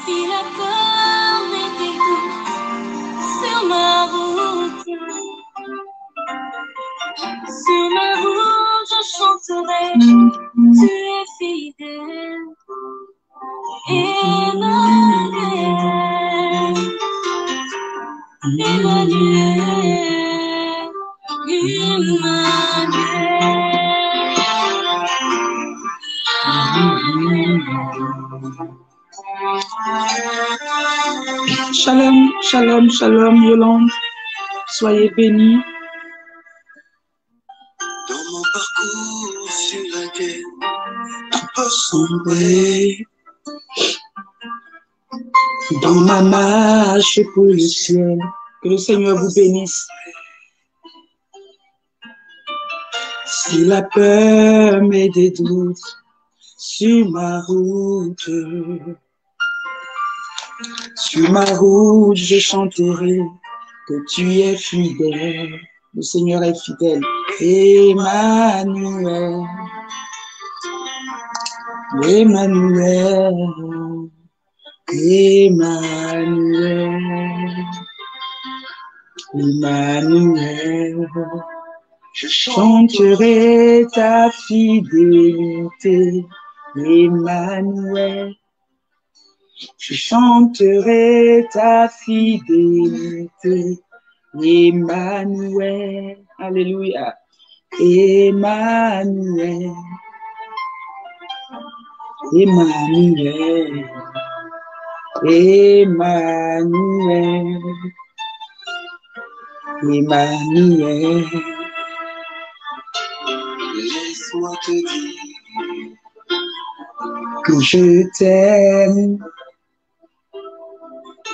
Si la peur m'était sur ma route, je chanterai, tu es fidèle, Emmanuel, Emmanuel, Emmanuel. Shalom, shalom, shalom, Yolande. Soyez bénis. Dans mon parcours sur la terre, tout peut sombrer. Dans ma marche pour le ciel, que le Seigneur vous bénisse. Si la peur met des doutes sur ma route, je chanterai que tu es fidèle. Le Seigneur est fidèle. Emmanuel, Emmanuel, Emmanuel, Emmanuel. Je chanterai ta fidélité, Emmanuel. Je chanterai ta fidélité, Emmanuel. Alléluia. Emmanuel. Emmanuel. Emmanuel. Emmanuel. Laisse-moi te dire que je t'aime.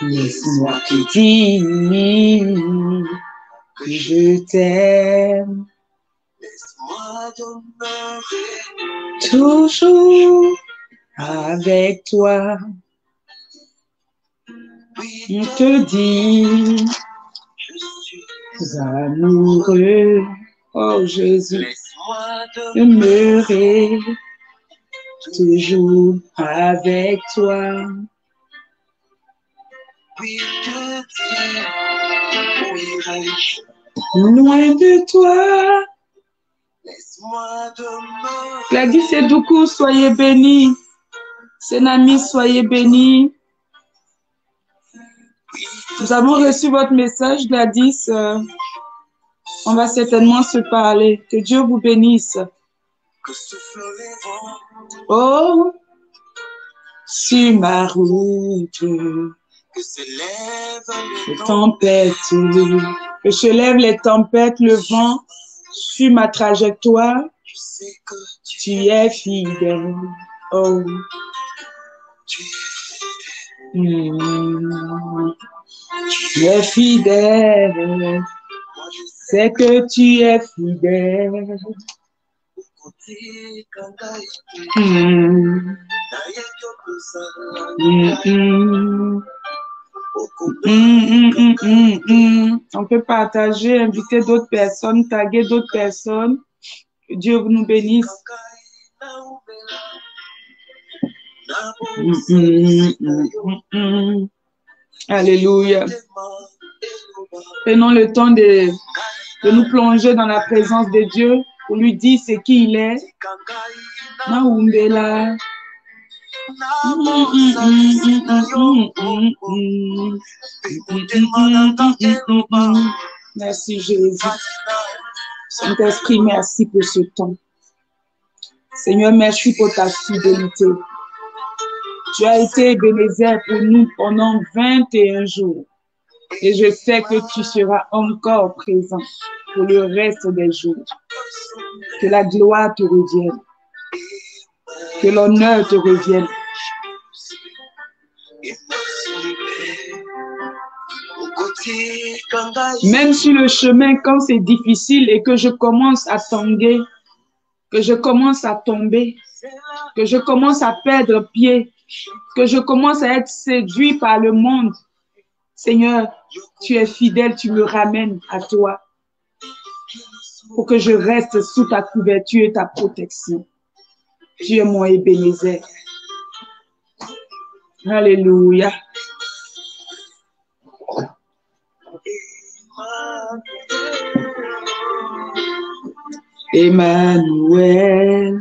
Laisse-moi te dire que je t'aime. Laisse-moi demeurer Toujours avec toi. Je te dis, je suis amoureux. Oh Jésus, laisse-moi demeurer toujours avec toi. Oui, je dis, où irai-je? Loin de toi. Laisse-moi demeurer. Gladys et Doukou, soyez bénis. Sénami, soyez bénis. Nous avons reçu votre message, Gladys. On va certainement se parler. Que Dieu vous bénisse. Que souffle les vents. Oh, sur ma route, Que s'élèvent les tempêtes, que se lèvent les tempêtes, le vent sur ma trajectoire. Je sais que Tu es fidèle. Oh, tu tu es fidèle. moi je sais C'est que tu es fidèle. côté quand t'as été. Mm, D'ailleurs, tu peux ça. On peut partager, inviter d'autres personnes, taguer d'autres personnes. Que Dieu nous bénisse. Alléluia. Prenons le temps de nous plonger dans la présence de Dieu pour lui dire ce qui il est. Naumbela. Merci Jésus. Saint-Esprit, merci pour ce temps. Seigneur, merci pour ta fidélité. Tu as été Ebenezer pour nous pendant 21 jours. Et je sais que tu seras encore présent pour le reste des jours. Que la gloire te revienne. Que l'honneur te revienne. Même sur le chemin, quand c'est difficile et que je commence à tanguer, que je commence à tomber, que je commence à perdre pied, que je commence à être séduit par le monde, Seigneur, tu es fidèle, tu me ramènes à toi. pour que je reste sous ta couverture et ta protection. Tu es mon Ebenezer. Alléluia. Emmanuel,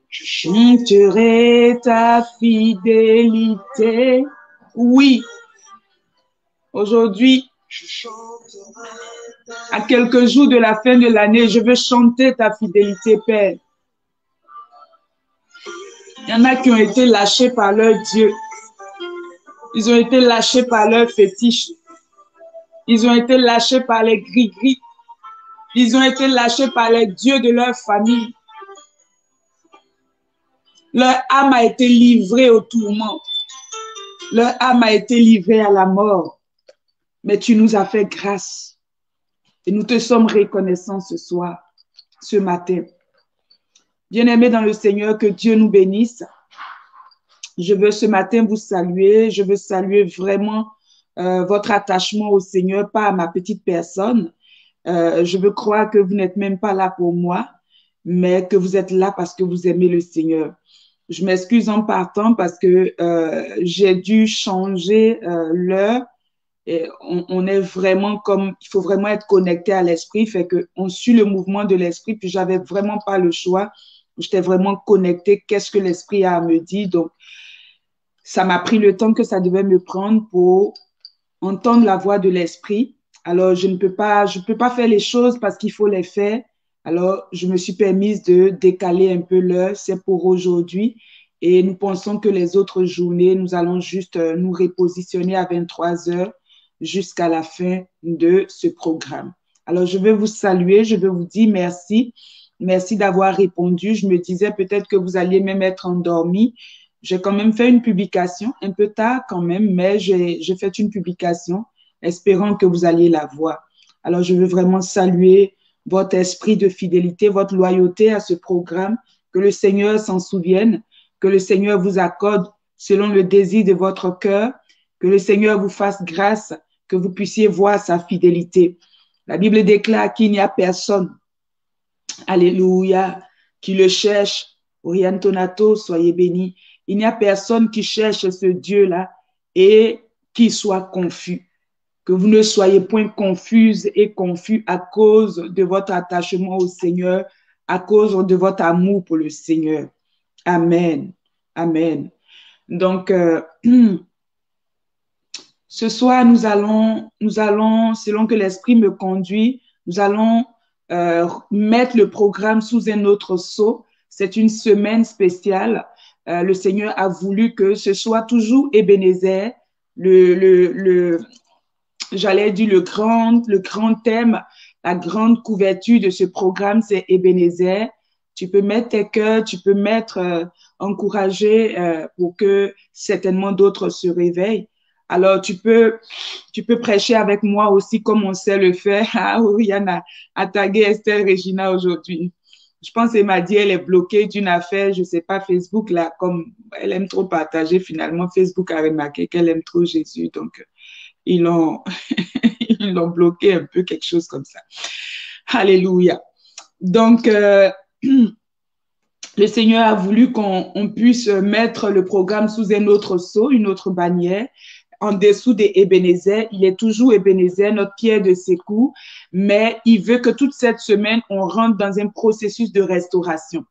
je chanterai ta fidélité. Oui, aujourd'hui, à quelques jours de la fin de l'année, je veux chanter ta fidélité, Père. Il y en a qui ont été lâchés par leur Dieu. Ils ont été lâchés par leurs fétiches. Ils ont été lâchés par les gris-gris. Ils ont été lâchés par les dieux de leur famille. Leur âme a été livrée au tourment. Leur âme a été livrée à la mort. Mais tu nous as fait grâce. Et nous te sommes reconnaissants ce soir, ce matin. Bien-aimés dans le Seigneur, que Dieu nous bénisse. Je veux ce matin vous saluer. Je veux saluer vraiment votre attachement au Seigneur, pas à ma petite personne. Je veux croire que vous n'êtes même pas là pour moi, mais que vous êtes là parce que vous aimez le Seigneur. Je m'excuse en partant parce que j'ai dû changer l'heure. Et on est vraiment comme, il faut vraiment être connecté à l'esprit, fait que on suit le mouvement de l'esprit, puis j'avais vraiment pas le choix. J'étais vraiment connectée, qu'est-ce que l'esprit a à me dire. Donc, ça m'a pris le temps que ça devait me prendre pour entendre la voix de l'esprit. Alors, je peux pas faire les choses parce qu'il faut les faire. Alors, je me suis permise de décaler un peu l'heure. C'est pour aujourd'hui. Et nous pensons que les autres journées, nous allons juste nous repositionner à 23 heures jusqu'à la fin de ce programme. Alors, je veux vous saluer. Je veux vous dire merci. Merci d'avoir répondu. Je me disais peut-être que vous alliez même être endormis. J'ai quand même fait une publication, un peu tard quand même, mais j'ai fait une publication espérant que vous alliez la voir. Alors, je veux vraiment saluer votre esprit de fidélité, votre loyauté à ce programme, que le Seigneur s'en souvienne, que le Seigneur vous accorde selon le désir de votre cœur, que le Seigneur vous fasse grâce, que vous puissiez voir sa fidélité. La Bible déclare qu'il n'y a personne, alléluia, qui le cherche. Oriane Tonato, soyez bénis. Il n'y a personne qui cherche ce Dieu-là et qui soit confus. Que vous ne soyez point confuses et confus à cause de votre attachement au Seigneur, à cause de votre amour pour le Seigneur. Amen. Amen. Donc, ce soir, nous allons, selon que l'Esprit me conduit, nous allons mettre le programme sous un autre sceau. C'est une semaine spéciale. Le Seigneur a voulu que ce soit toujours Ebenezer, j'allais dire le grand thème, la grande couverture de ce programme, c'est Ebenezer. Tu peux mettre tes cœurs, tu peux mettre encourager pour que certainement d'autres se réveillent. Alors, tu peux prêcher avec moi aussi comme on sait le faire. Ah, Oriane a tagué Estelle Regina aujourd'hui. Je pense qu'elle m'a dit elle est bloquée d'une affaire, je sais pas, Facebook, là, comme elle aime trop partager, finalement, Facebook a remarqué qu'elle aime trop Jésus. Donc, ils l'ont bloqué un peu, quelque chose comme ça. Alléluia. Donc, le Seigneur a voulu qu'on puisse mettre le programme sous un autre sceau, une autre bannière. En dessous des Ebenezer, il est toujours Ebenezer, notre pierre de secours, mais il veut que toute cette semaine, on rentre dans un processus de restauration.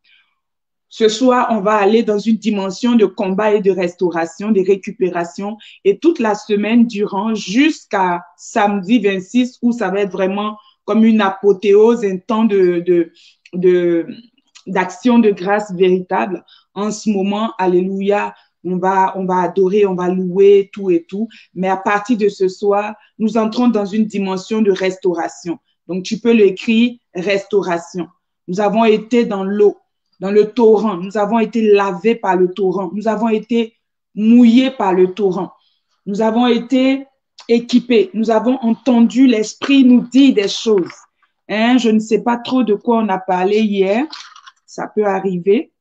Ce soir, on va aller dans une dimension de combat et de restauration, de récupération, et toute la semaine durant jusqu'à samedi 26, où ça va être vraiment comme une apothéose, un temps d'action de grâce véritable. En ce moment, alléluia, on va adorer, on va louer, tout et tout. Mais à partir de ce soir, nous entrons dans une dimension de restauration. Donc, tu peux l'écrire, restauration. Nous avons été dans l'eau, dans le torrent. Nous avons été lavés par le torrent. Nous avons été mouillés par le torrent. Nous avons été équipés. Nous avons entendu l'Esprit nous dire des choses. Je ne sais pas trop de quoi on a parlé hier. Ça peut arriver.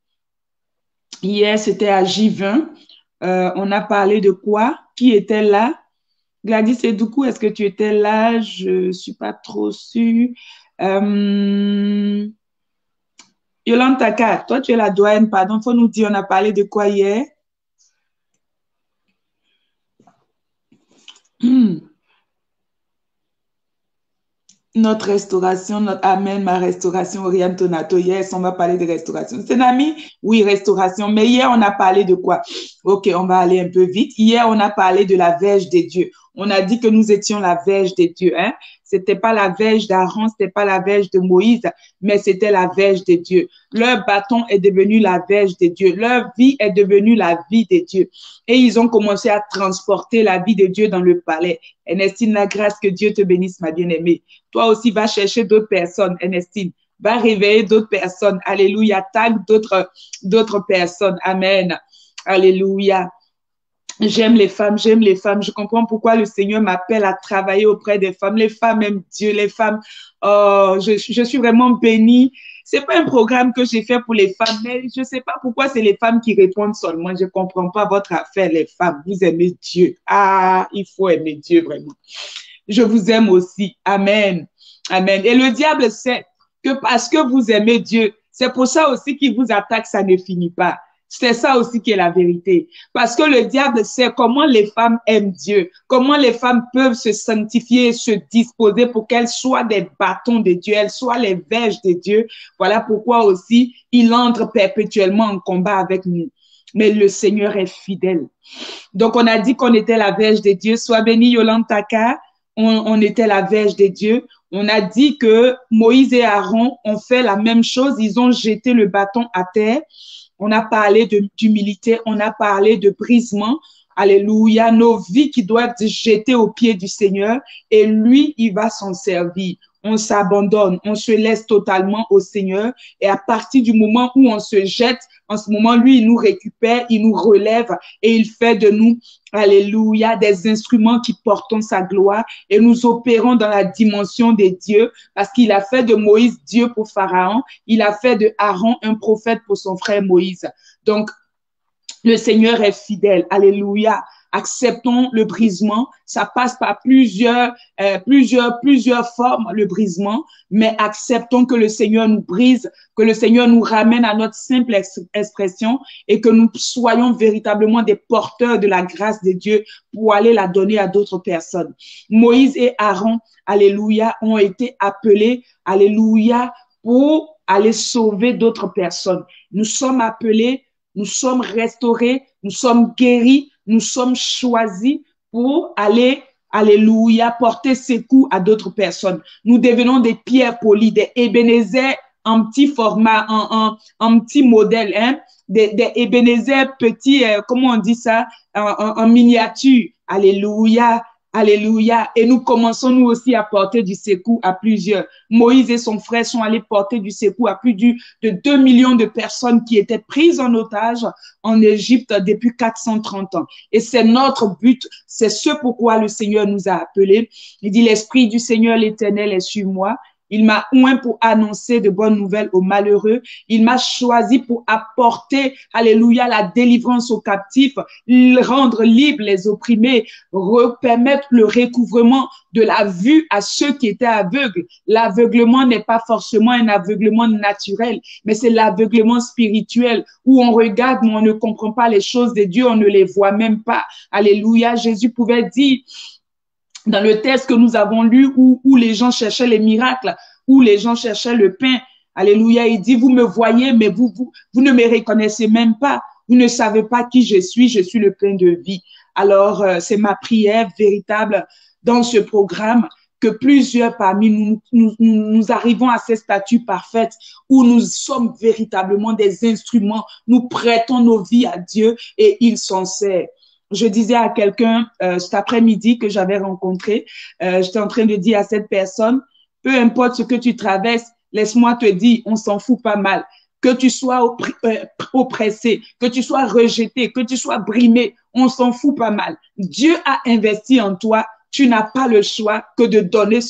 Hier, c'était à J20. On a parlé de quoi? Qui était là? Gladys Edoukou, est-ce que tu étais là? Je ne suis pas trop sûre. Yolande Taka, toi, tu es la doyenne, pardon, faut nous dire, on a parlé de quoi hier? Notre restauration, notre Amen, ma restauration, Oriane Tonato. Yes, on va parler de restauration. C'est un ami? Oui, restauration. Mais hier, on a parlé de quoi? Ok, on va aller un peu vite. Hier, on a parlé de la verge des dieux. On a dit que nous étions la verge des dieux, hein? C'était pas la verge d'Aaron, c'était pas la verge de Moïse, mais c'était la verge des dieux. Leur bâton est devenu la verge des dieux. Leur vie est devenue la vie des dieux. Et ils ont commencé à transporter la vie de Dieu dans le palais. Ernestine, la grâce, que Dieu te bénisse, ma bien-aimée. Toi aussi, va chercher d'autres personnes, Ernestine. Va réveiller d'autres personnes. Alléluia. Tag d'autres personnes. Amen. Alléluia. J'aime les femmes, j'aime les femmes. Je comprends pourquoi le Seigneur m'appelle à travailler auprès des femmes. Les femmes aiment Dieu, les femmes. Oh, je suis vraiment bénie. C'est pas un programme que j'ai fait pour les femmes, mais je sais pas pourquoi c'est les femmes qui répondent seulement. Je comprends pas votre affaire, les femmes. Vous aimez Dieu. Ah, il faut aimer Dieu vraiment. Je vous aime aussi. Amen. Amen. Et le diable sait que parce que vous aimez Dieu, c'est pour ça aussi qu'il vous attaque, ça ne finit pas. C'est ça aussi qui est la vérité. Parce que le diable sait comment les femmes aiment Dieu, comment les femmes peuvent se sanctifier, se disposer pour qu'elles soient des bâtons de Dieu, elles soient les verges de Dieu. Voilà pourquoi aussi il entre perpétuellement en combat avec nous. Mais le Seigneur est fidèle. Donc, on a dit qu'on était la verge de Dieu. Sois béni, Yolande Taka. On était la verge de Dieu. On a dit que Moïse et Aaron ont fait la même chose. Ils ont jeté le bâton à terre. On a parlé d'humilité. On a parlé de brisement. Alléluia. Nos vies qui doivent être jetées aux pieds du Seigneur. Et lui, il va s'en servir. On s'abandonne, on se laisse totalement au Seigneur. Et à partir du moment où on se jette, en ce moment, lui, il nous récupère, il nous relève et il fait de nous, alléluia, des instruments qui portent sa gloire et nous opérons dans la dimension des dieux parce qu'il a fait de Moïse Dieu pour Pharaon. Il a fait de Aaron un prophète pour son frère Moïse. Donc, le Seigneur est fidèle. Alléluia. Acceptons le brisement. Ça passe par plusieurs formes, le brisement, mais acceptons que le Seigneur nous brise, que le Seigneur nous ramène à notre simple expression et que nous soyons véritablement des porteurs de la grâce de Dieu pour aller la donner à d'autres personnes. Moïse et Aaron, alléluia, ont été appelés, alléluia, pour aller sauver d'autres personnes. Nous sommes appelés, nous sommes restaurés, nous sommes guéris, nous sommes choisis pour aller, alléluia, porter secours à d'autres personnes. Nous devenons des pierres polies, des Ebenezer en petit format, en petit modèle, hein, des Ebenezer petits, comment on dit ça, en miniature. Alléluia. Alléluia. Et nous commençons nous aussi à porter du secours à plusieurs. Moïse et son frère sont allés porter du secours à plus de 2 millions de personnes qui étaient prises en otage en Égypte depuis 430 ans. Et c'est notre but, c'est ce pourquoi le Seigneur nous a appelés. Il dit, l'Esprit du Seigneur l'Éternel est sur moi. Il m'a oint pour annoncer de bonnes nouvelles aux malheureux. Il m'a choisi pour apporter, alléluia, la délivrance aux captifs, rendre libres les opprimés, permettre le recouvrement de la vue à ceux qui étaient aveugles. L'aveuglement n'est pas forcément un aveuglement naturel, mais c'est l'aveuglement spirituel où on regarde, mais on ne comprend pas les choses de Dieu, on ne les voit même pas. Alléluia, Jésus pouvait dire, dans le texte que nous avons lu où les gens cherchaient les miracles, où les gens cherchaient le pain. Alléluia, il dit, vous me voyez, mais vous ne me reconnaissez même pas. Vous ne savez pas qui je suis le pain de vie. Alors, c'est ma prière véritable dans ce programme que plusieurs parmi nous arrivons à ces statuts parfaites où nous sommes véritablement des instruments, nous prêtons nos vies à Dieu et il s'en sert. Je disais à quelqu'un cet après-midi que j'avais rencontré, j'étais en train de dire à cette personne, peu importe ce que tu traverses, laisse-moi te dire, on s'en fout pas mal. Que tu sois oppressé, que tu sois rejeté, que tu sois brimé, on s'en fout pas mal. Dieu a investi en toi tu n'as pas le choix que de donner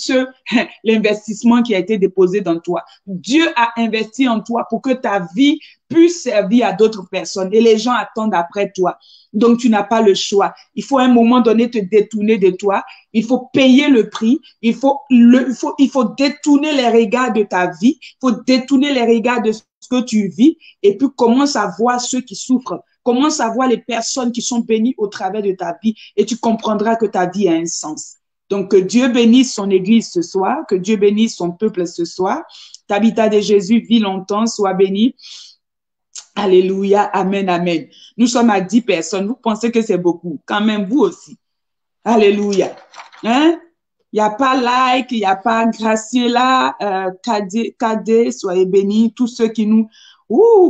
l'investissement qui a été déposé dans toi. Dieu a investi en toi pour que ta vie puisse servir à d'autres personnes et les gens attendent après toi. Donc, tu n'as pas le choix. Il faut à un moment donné te détourner de toi. Il faut payer le prix. Il faut détourner les regards de ta vie. Il faut détourner les regards de ce que tu vis et puis commence à voir ceux qui souffrent. Commence à voir les personnes qui sont bénies au travers de ta vie et tu comprendras que ta vie a un sens. Donc, que Dieu bénisse son Église ce soir, que Dieu bénisse son peuple ce soir. Tabitha de Jésus, vis longtemps, sois bénie. Alléluia, amen, amen. Nous sommes à 10 personnes. Vous pensez que c'est beaucoup? Quand même, vous aussi. Alléluia. Hein? Il n'y a pas like, il n'y a pas Graciela, Kadé, soyez bénis. Tous ceux qui nous...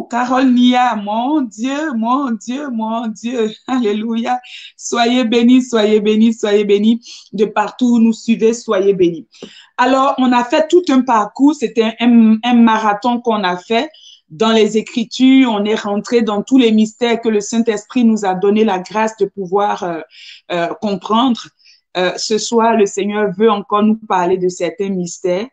Carole Nia, mon Dieu, mon Dieu, mon Dieu. Alléluia. Soyez bénis, soyez bénis, soyez bénis. De partout où nous suivez, soyez bénis. Alors, on a fait tout un parcours. C'était un marathon qu'on a fait. Dans les Écritures, on est rentré dans tous les mystères que le Saint-Esprit nous a donné la grâce de pouvoir comprendre. Ce soir, le Seigneur veut encore nous parler de certains mystères.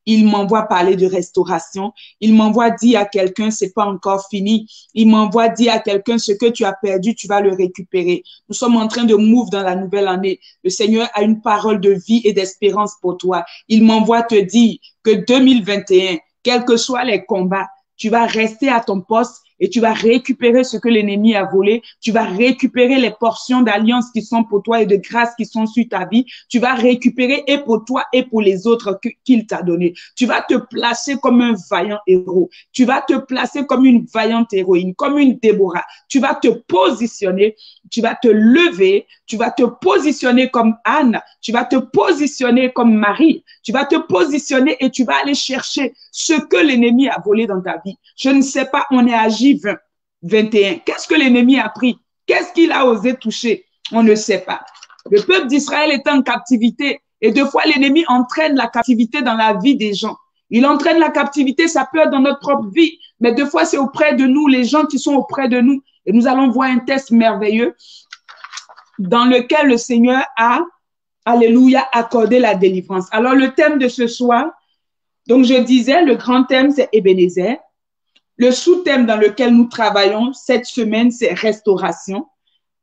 Il m'envoie parler de restauration. Il m'envoie dire à quelqu'un, c'est pas encore fini. Il m'envoie dire à quelqu'un, ce que tu as perdu, tu vas le récupérer. Nous sommes en train de move dans la nouvelle année. Le Seigneur a une parole de vie et d'espérance pour toi. Il m'envoie te dire que 2021, quels que soient les combats, tu vas rester à ton poste et tu vas récupérer ce que l'ennemi a volé. Tu vas récupérer les portions d'alliance qui sont pour toi et de grâce qui sont sur ta vie. Tu vas récupérer et pour toi et pour les autres qu'il t'a donné. Tu vas te placer comme un vaillant héros. Tu vas te placer comme une vaillante héroïne, comme une Déborah. Tu vas te positionner, tu vas te lever, tu vas te positionner comme Anne, tu vas te positionner comme Marie. Tu vas te positionner et tu vas aller chercher ce que l'ennemi a volé dans ta vie. Je ne sais pas, on est à J20, 21. Qu'est-ce que l'ennemi a pris? Qu'est-ce qu'il a osé toucher? On ne sait pas. Le peuple d'Israël est en captivité et deux fois l'ennemi entraîne la captivité dans la vie des gens. Il entraîne la captivité, ça peut être dans notre propre vie, mais deux fois c'est auprès de nous, les gens qui sont auprès de nous. Et nous allons voir un test merveilleux dans lequel le Seigneur a, alléluia, accordé la délivrance. Alors le thème de ce soir, donc je disais, le grand thème c'est Ebenezer. Le sous-thème dans lequel nous travaillons cette semaine, c'est restauration.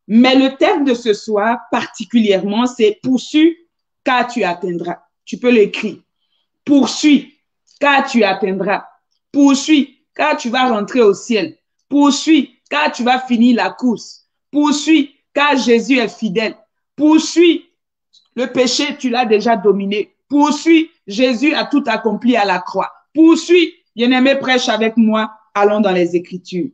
Mais le thème de ce soir, particulièrement, c'est poursuis car tu atteindras. Tu peux l'écrire. Poursuis car tu atteindras. Poursuis car tu vas rentrer au ciel. Poursuis car tu vas finir la course. Poursuis car Jésus est fidèle. Poursuis, le péché, tu l'as déjà dominé. Poursuis, Jésus a tout accompli à la croix. Poursuis, bien-aimé, prêche avec moi. Allons dans les Écritures.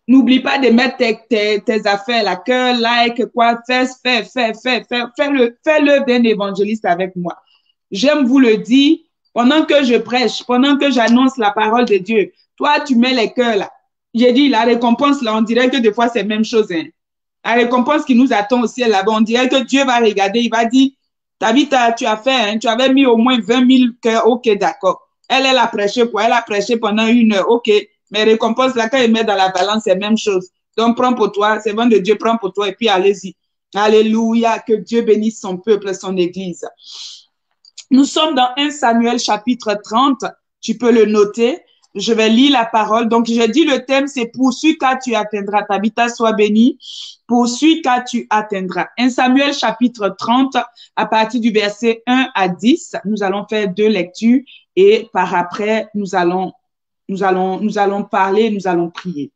N'oublie pas de mettre tes affaires, la cœur, like, quoi, fais-le bien évangéliste avec moi. J'aime vous le dire, pendant que je prêche, pendant que j'annonce la parole de Dieu, toi, tu mets les cœurs là. J'ai dit, la récompense là, on dirait que des fois, c'est la même chose. Hein. La récompense qui nous attend au ciel là-bas, on dirait que Dieu va regarder, il va dire, ta vie, tu as fait, hein, tu avais mis au moins 20 000 cœurs, ok, d'accord. Elle a prêché quoi? Elle a prêché pendant 1 heure, ok. Mais récompense, là, quand il met dans la balance, c'est la même chose. Donc, prends pour toi, c'est bon de Dieu, prends pour toi et puis allez-y. Alléluia, que Dieu bénisse son peuple, son église. Nous sommes dans 1 Samuel chapitre 30, tu peux le noter. Je vais lire la parole. Donc, j'ai dit le thème, c'est poursuis car tu atteindras. Tabitha, sois bénie. Poursuis car tu atteindras. 1 Samuel chapitre 30, à partir du verset 1 à 10, nous allons faire 2 lectures et par après, nous allons parler, nous allons prier.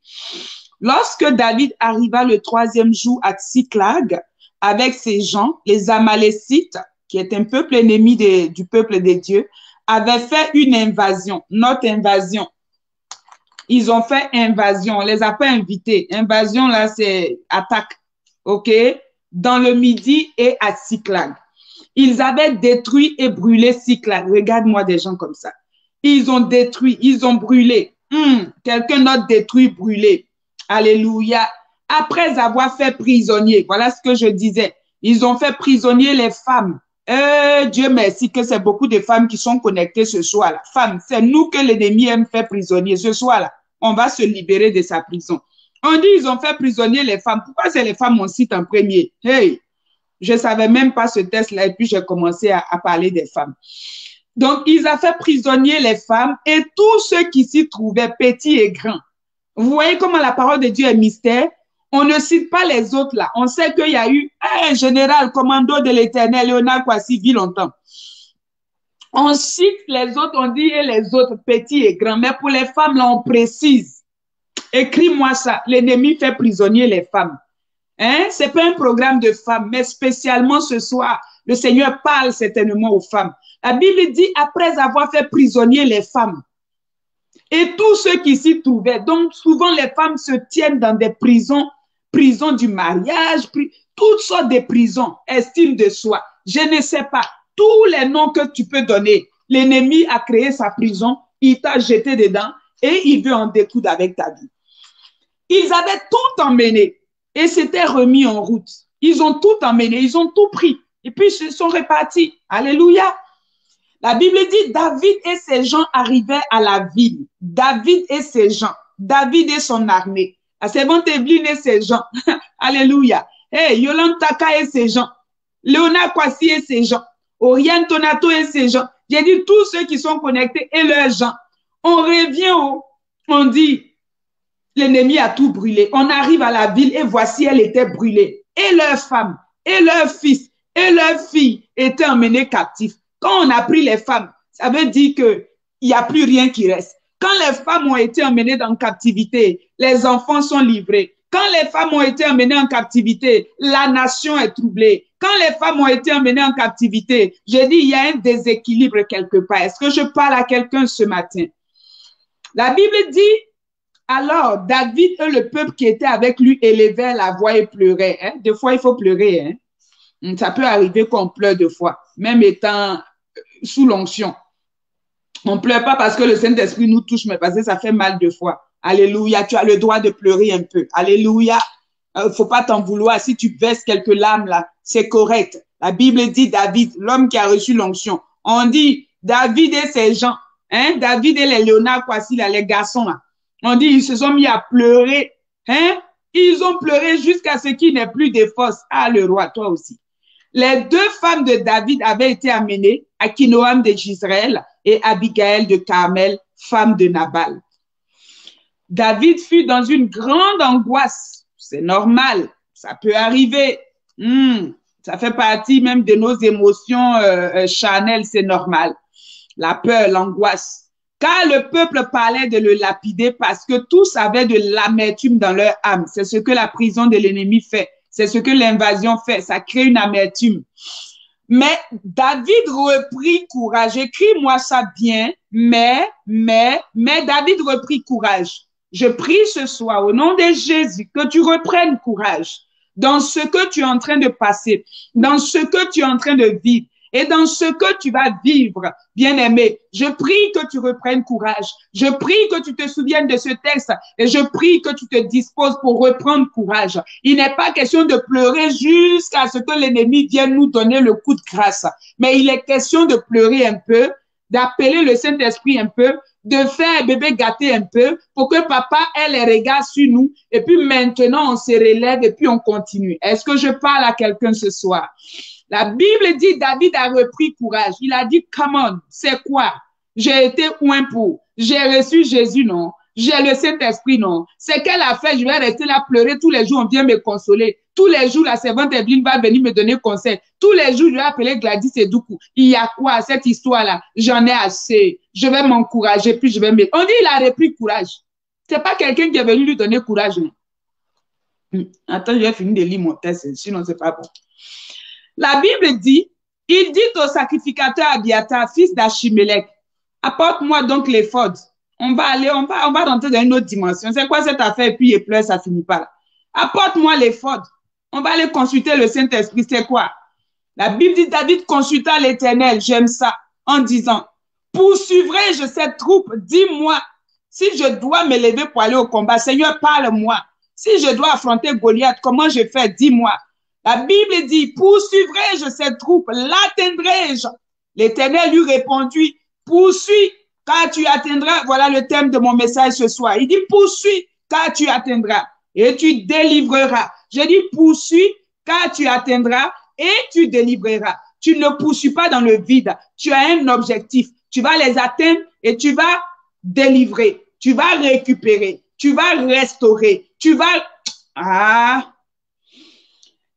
Lorsque David arriva le 3e jour à Tsiklag avec ses gens, les Amalécites, qui est un peuple ennemi du peuple des dieux, avaient fait une invasion, notre invasion. Ils ont fait invasion, on les a pas invités. Invasion, là, c'est attaque, ok? Dans le Midi et à Tsiklag. Ils avaient détruit et brûlé Tsiklag. Regarde-moi des gens comme ça. Ils ont détruit, ils ont brûlé. Quelqu'un d'autre détruit, brûlé. Alléluia. Après avoir fait prisonnier, voilà ce que je disais. Ils ont fait prisonnier les femmes. Dieu merci que c'est beaucoup de femmes qui sont connectées ce soir-là. Femmes, c'est nous que l'ennemi aime faire prisonnier ce soir-là. On va se libérer de sa prison. On dit ils ont fait prisonnier les femmes. Pourquoi c'est les femmes on cite en premier? Hey! Je ne savais même pas ce test-là et puis j'ai commencé à parler des femmes. Donc, ils ont fait prisonnier les femmes et tous ceux qui s'y trouvaient, petits et grands. Vous voyez comment la parole de Dieu est mystère? On ne cite pas les autres là. On sait qu'il y a eu un général, commando de l'Éternel, Léonard Kwasi, vit longtemps. On cite les autres, on dit et les autres, petits et grands. Mais pour les femmes, là, on précise. Écris-moi ça. L'ennemi fait prisonnier les femmes. Hein? Ce n'est pas un programme de femmes, mais spécialement ce soir, le Seigneur parle certainement aux femmes. La Bible dit, après avoir fait prisonnier les femmes, et tous ceux qui s'y trouvaient, donc souvent les femmes se tiennent dans des prisons, prisons du mariage, toutes sortes de prisons, estime de soi. Je ne sais pas, tous les noms que tu peux donner. L'ennemi a créé sa prison, il t'a jeté dedans et il veut en découdre avec ta vie. Ils avaient tout emmené et s'étaient remis en route. Ils ont tout emmené, ils ont tout pris et puis ils se sont répartis. Alléluia. La Bible dit, David et ses gens arrivaient à la ville. David et ses gens. David et son armée. La servante Evelyne et ses gens. Alléluia. Hey, Yolande Taka et ses gens. Léonard Kwasi et ses gens. Oriane Tonato et ses gens. J'ai dit tous ceux qui sont connectés et leurs gens. On revient on dit, l'ennemi a tout brûlé. On arrive à la ville et voici, elle était brûlée. Et leurs femmes, et leurs fils, et leurs filles étaient emmenés captifs. Quand on a pris les femmes, ça veut dire qu'il n'y a plus rien qui reste. Quand les femmes ont été emmenées en captivité, les enfants sont livrés. Quand les femmes ont été emmenées en captivité, la nation est troublée. Quand les femmes ont été emmenées en captivité, j'ai dit, il y a un déséquilibre quelque part. Est-ce que je parle à quelqu'un ce matin? La Bible dit, alors David et le peuple qui était avec lui élevèrent la voix et pleuraient. Hein? Des fois, il faut pleurer. Hein? Ça peut arriver qu'on pleure deux fois, même étant sous l'onction. On ne pleure pas parce que le Saint-Esprit nous touche, mais parce que ça fait mal deux fois. Alléluia, tu as le droit de pleurer un peu. Alléluia, faut pas t'en vouloir. Si tu verses quelques larmes là, c'est correct. La Bible dit David, l'homme qui a reçu l'onction. On dit David et ses gens, hein? David et les Léonard Kwasi, là, les garçons là. On dit ils se sont mis à pleurer, hein? Ils ont pleuré jusqu'à ce qu'il n'ait plus de force. Ah, le roi, toi aussi. Les deux femmes de David avaient été amenées, Akinoam de Jisraël et Abigail de Carmel, femme de Nabal. David fut dans une grande angoisse. C'est normal, ça peut arriver. Ça fait partie même de nos émotions charnelles, c'est normal. La peur, l'angoisse. Car le peuple parlait de le lapider parce que tous avaient de l'amertume dans leur âme. C'est ce que la prison de l'ennemi fait. C'est ce que l'invasion fait. Ça crée une amertume. Mais David reprit courage. Écris-moi ça bien. Mais David reprit courage. Je prie ce soir au nom de Jésus que tu reprennes courage dans ce que tu es en train de passer, dans ce que tu es en train de vivre et dans ce que tu vas vivre, bien-aimé. Je prie que tu reprennes courage. Je prie que tu te souviennes de ce texte et je prie que tu te disposes pour reprendre courage. Il n'est pas question de pleurer jusqu'à ce que l'ennemi vienne nous donner le coup de grâce, mais il est question de pleurer un peu, d'appeler le Saint-Esprit un peu, de faire bébé gâter un peu pour que papa ait les regards sur nous et puis maintenant on se relève et puis on continue. Est-ce que je parle à quelqu'un ce soir? La Bible dit David a repris courage. Il a dit, come on, c'est quoi? J'ai été oint pour. J'ai reçu Jésus, non? J'ai le Saint-Esprit, non? C'est qu'elle a fait, je vais rester là pleurer tous les jours, on vient me consoler. Tous les jours, la servante Evelyne va venir me donner conseil. Tous les jours, je vais appeler Gladys et Doukou. Il y a quoi cette histoire-là? J'en ai assez. Je vais m'encourager, puis je vais me... On dit il a repris courage. C'est pas quelqu'un qui est venu lui donner courage. Non? Attends, je vais finir de lire mon texte, sinon c'est pas bon. La Bible dit, il dit au sacrificateur Abiatar, fils d'Achimélec, apporte-moi donc l'éphod. On va rentrer dans une autre dimension. C'est quoi cette affaire? Et puis il pleure, ça finit pas là. Apporte-moi l'éphod. On va aller consulter le Saint-Esprit. C'est quoi? La Bible dit, David consulta l'Éternel, j'aime ça, en disant, poursuivrai-je cette troupe? Dis-moi, si je dois me lever pour aller au combat, Seigneur, parle-moi. Si je dois affronter Goliath, comment je fais? Dis-moi. La Bible dit, poursuivrai-je cette troupe? L'atteindrai-je? L'Éternel lui répondit, poursuis, car tu atteindras. Voilà le thème de mon message ce soir. Il dit, poursuis, car tu atteindras et tu délivreras. Je dis, poursuis, car tu atteindras et tu délivreras. Tu ne poursuis pas dans le vide. Tu as un objectif. Tu vas les atteindre et tu vas délivrer. Tu vas récupérer. Tu vas restaurer. Tu vas... Ah!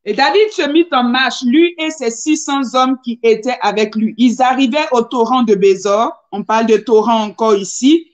Et David se mit en marche, lui et ses 600 hommes qui étaient avec lui. Ils arrivaient au torrent de Bézor. On parle de torrent encore ici.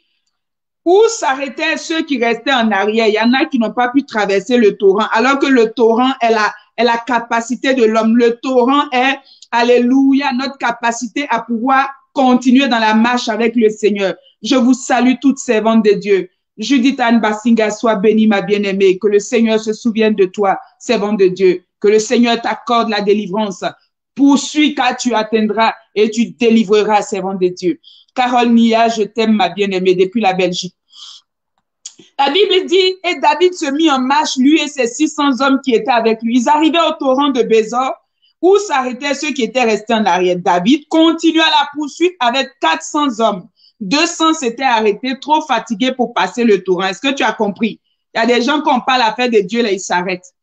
Où s'arrêtaient ceux qui restaient en arrière. Il y en a qui n'ont pas pu traverser le torrent, alors que le torrent est la capacité de l'homme. Le torrent est, alléluia, notre capacité à pouvoir continuer dans la marche avec le Seigneur. Je vous salue toutes servantes de Dieu. Judith Anne Basinga, sois bénie, ma bien-aimée. Que le Seigneur se souvienne de toi, servante de Dieu. Que le Seigneur t'accorde la délivrance. Poursuis car tu atteindras et tu délivreras, servante de Dieu. Carole Nia, je t'aime, ma bien-aimée, depuis la Belgique. La Bible dit, et David se mit en marche, lui et ses 600 hommes qui étaient avec lui. Ils arrivaient au torrent de Bézor, où s'arrêtaient ceux qui étaient restés en arrière. David continua la poursuite avec 400 hommes. 200 s'étaient arrêtés, trop fatigués pour passer le torrent. Est-ce que tu as compris? Il y a des gens qui n'ont pas la fête de Dieu, là, ils s'arrêtent.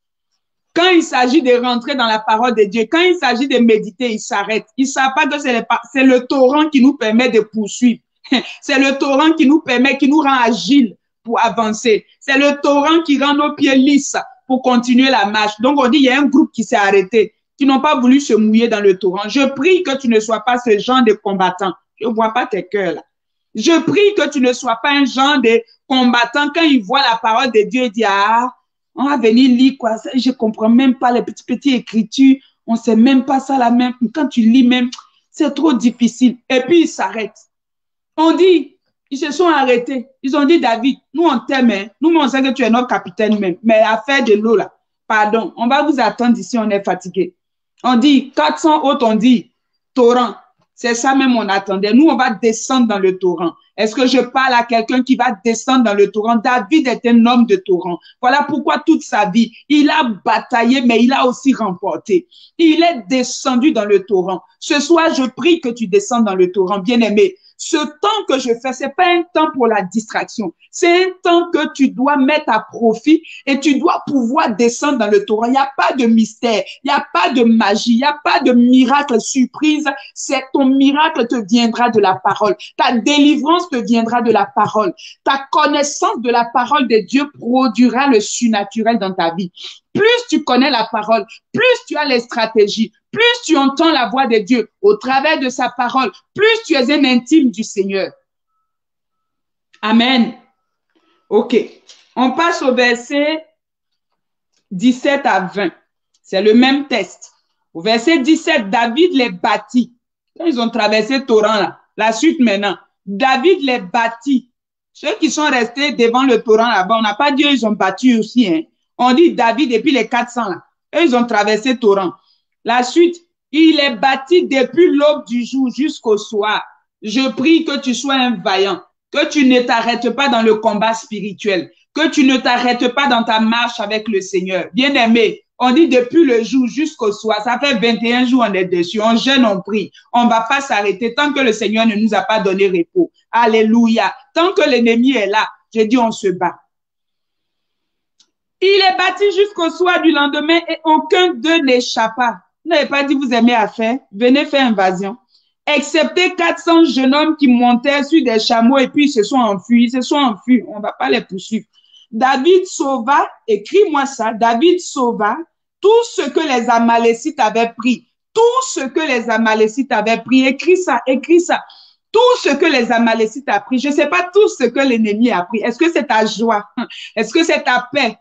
Quand il s'agit de rentrer dans la parole de Dieu, quand il s'agit de méditer, ils s'arrêtent. Ils ne savent pas que c'est le torrent qui nous permet de poursuivre. C'est le torrent qui nous permet, qui nous rend agiles pour avancer. C'est le torrent qui rend nos pieds lisses pour continuer la marche. Donc, on dit, il y a un groupe qui s'est arrêté, qui n'ont pas voulu se mouiller dans le torrent. Je prie que tu ne sois pas ce genre de combattant. Je ne vois pas tes cœurs là. Je prie que tu ne sois pas un genre de combattant quand il voit la parole de Dieu et dit, ah, on va venir lire quoi, je comprends même pas les petites écritures, on sait même pas ça la même, quand tu lis même, c'est trop difficile. Et puis ils s'arrêtent. On dit, ils se sont arrêtés. Ils ont dit, David, nous on t'aime, hein. Nous on sait que tu es notre capitaine même, mais affaire de l'eau là, pardon, on va vous attendre ici, on est fatigué. On dit, 400 autres, on dit, torrent. C'est ça même on attendait. Nous, on va descendre dans le torrent. Est-ce que je parle à quelqu'un qui va descendre dans le torrent? David est un homme de torrent. Voilà pourquoi toute sa vie, il a bataillé, mais il a aussi remporté. Il est descendu dans le torrent. Ce soir, je prie que tu descendes dans le torrent, bien-aimé. Ce temps que je fais, c'est pas un temps pour la distraction. C'est un temps que tu dois mettre à profit et tu dois pouvoir descendre dans le torrent. Il n'y a pas de mystère, il n'y a pas de magie, il n'y a pas de miracle surprise. C'est ton miracle te viendra de la parole. Ta délivrance te viendra de la parole. Ta connaissance de la parole de Dieu produira le surnaturel dans ta vie. Plus tu connais la parole, plus tu as les stratégies, plus tu entends la voix de Dieu au travers de sa parole, plus tu es un intime du Seigneur. Amen. OK. On passe au verset 17 à 20. C'est le même texte. Au verset 17, David les bâtit. Quand ils ont traversé le torrent là, la suite maintenant, David les bâtit. Ceux qui sont restés devant le torrent là-bas, on n'a pas dit ils ont battu aussi, hein. On dit David et puis les 400 là. Eux, ils ont traversé le torrent. La suite, il est bâti depuis l'aube du jour jusqu'au soir. Je prie que tu sois un vaillant, que tu ne t'arrêtes pas dans le combat spirituel, que tu ne t'arrêtes pas dans ta marche avec le Seigneur. Bien-aimé, on dit depuis le jour jusqu'au soir. Ça fait 21 jours on est dessus. On jeûne, on prie. On ne va pas s'arrêter tant que le Seigneur ne nous a pas donné repos. Alléluia. Tant que l'ennemi est là, j'ai dit on se bat. Il est bâti jusqu'au soir du lendemain et aucun d'eux n'échappa. Vous n'avez pas dit vous aimez à faire, venez faire invasion. Excepté 400 jeunes hommes qui montaient sur des chameaux et puis ils se sont enfuis. On ne va pas les poursuivre. David sauva, écris-moi ça, David sauva tout ce que les Amalécites avaient pris. Tout ce que les Amalécites avaient pris. Écris ça, écris ça. Tout ce que les Amalécites ont pris, je ne sais pas tout ce que l'ennemi a pris. Est-ce que c'est ta joie? Est-ce que c'est ta paix?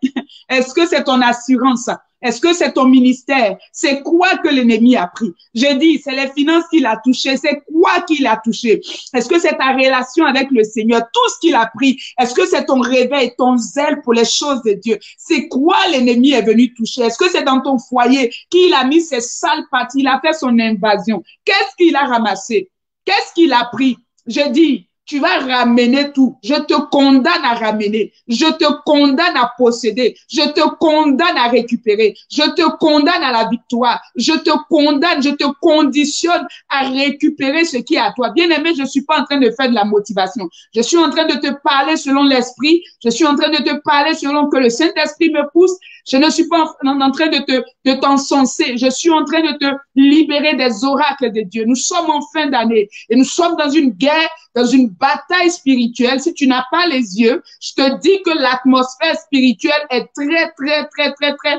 Est-ce que c'est ton assurance? Est-ce que c'est ton ministère? C'est quoi que l'ennemi a pris? Je dis, c'est les finances qu'il a touché. C'est quoi qu'il a touché? Est-ce que c'est ta relation avec le Seigneur? Tout ce qu'il a pris. Est-ce que c'est ton réveil, ton zèle pour les choses de Dieu? C'est quoi l'ennemi est venu toucher? Est-ce que c'est dans ton foyer qu'il a mis ses sales parties? Il a fait son invasion. Qu'est-ce qu'il a ramassé? Qu'est-ce qu'il a pris? Je dis, tu vas ramener tout. Je te condamne à ramener. Je te condamne à posséder. Je te condamne à récupérer. Je te condamne à la victoire. Je te condamne, je te conditionne à récupérer ce qui est à toi. Bien-aimé, je ne suis pas en train de faire de la motivation. Je suis en train de te parler selon l'esprit. Je suis en train de te parler selon que le Saint-Esprit me pousse. Je ne suis pas en train de t'encenser. Je suis en train de te libérer des oracles de Dieu. Nous sommes en fin d'année et nous sommes dans une guerre, dans une bataille spirituelle. Si tu n'as pas les yeux, je te dis que l'atmosphère spirituelle est très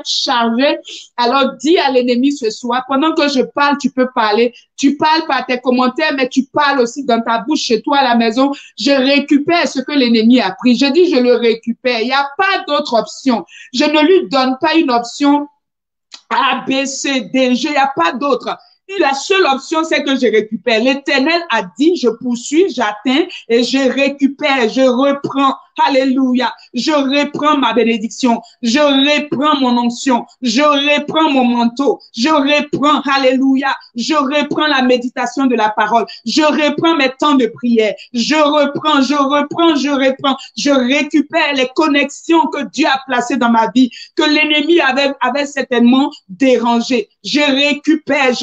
chargée. Alors dis à l'ennemi ce soir, pendant que je parle, tu peux parler. Tu parles par tes commentaires, mais tu parles aussi dans ta bouche chez toi à la maison. Je récupère ce que l'ennemi a pris. Je dis, je le récupère. Il n'y a pas d'autre option. Je ne lui donne pas une option A, B, C, D, G. Il n'y a pas d'autre. Et la seule option, c'est que je récupère. L'Éternel a dit, je poursuis, j'atteins et je récupère, je reprends. Alléluia. Je reprends ma bénédiction. Je reprends mon onction. Je reprends mon manteau. Je reprends, alléluia. Je reprends la méditation de la parole. Je reprends mes temps de prière. Je reprends. Je récupère les connexions que Dieu a placées dans ma vie, que l'ennemi avait certainement dérangé. Je récupère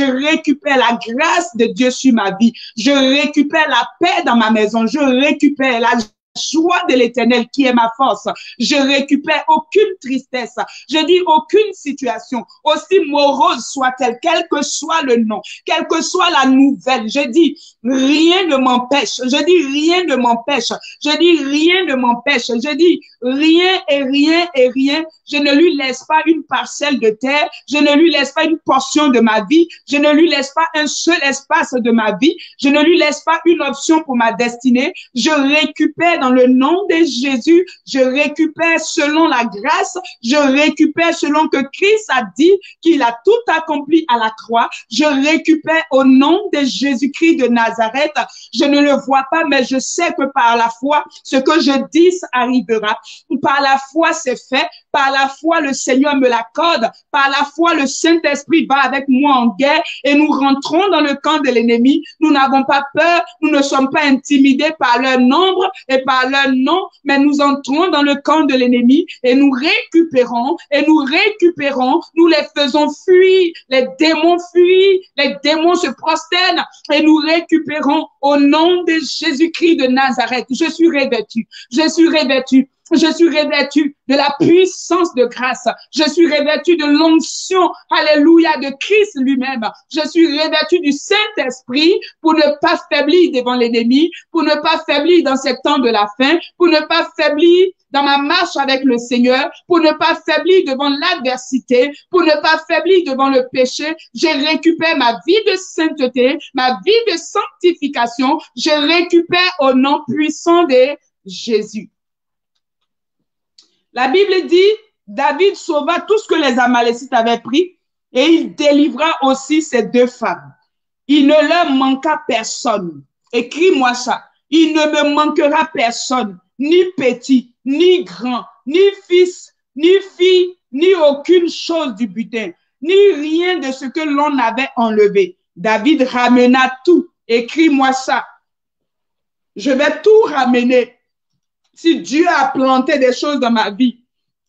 la grâce de Dieu sur ma vie. Je récupère la paix dans ma maison. Je récupère la joie de l'Éternel qui est ma force. Je récupère aucune tristesse. Je dis aucune situation, aussi morose soit-elle, quel que soit le nom, quelle que soit la nouvelle. Je dis rien ne m'empêche. Je dis rien ne m'empêche. Je dis rien ne m'empêche. Je dis rien et rien et rien. Je ne lui laisse pas une parcelle de terre. Je ne lui laisse pas une portion de ma vie. Je ne lui laisse pas un seul espace de ma vie. Je ne lui laisse pas une option pour ma destinée. Je récupère dans le nom de Jésus. Je récupère selon la grâce. Je récupère selon que Christ a dit qu'il a tout accompli à la croix. Je récupère au nom de Jésus-Christ de Nazareth. Je ne le vois pas, mais je sais que par la foi, ce que je dis arrivera. Par la foi, c'est fait. Par la foi, le Seigneur me l'accorde. Par la foi, le Saint-Esprit va avec moi en guerre et nous rentrons dans le camp de l'ennemi. Nous n'avons pas peur. Nous ne sommes pas intimidés par leur nombre et par leur nom, mais nous entrons dans le camp de l'ennemi et nous récupérons, nous les faisons fuir. Les démons fuient, les démons se prosternent et nous récupérons au nom de Jésus-Christ de Nazareth. Je suis revêtu de la puissance de grâce. Je suis revêtu de l'onction, alléluia, de Christ lui-même. Je suis revêtu du Saint-Esprit pour ne pas faiblir devant l'ennemi, pour ne pas faiblir dans ces temps de la fin, pour ne pas faiblir dans ma marche avec le Seigneur, pour ne pas faiblir devant l'adversité, pour ne pas faiblir devant le péché. Je récupère ma vie de sainteté, ma vie de sanctification. Je récupère au nom puissant de Jésus. La Bible dit, David sauva tout ce que les Amalécites avaient pris et il délivra aussi ses 2 femmes. Il ne leur manqua personne. Écris-moi ça. Il ne me manquera personne, ni petit, ni grand, ni fils, ni fille, ni aucune chose du butin, ni rien de ce que l'on avait enlevé. David ramena tout. Écris-moi ça. Je vais tout ramener. Si Dieu a planté des choses dans ma vie,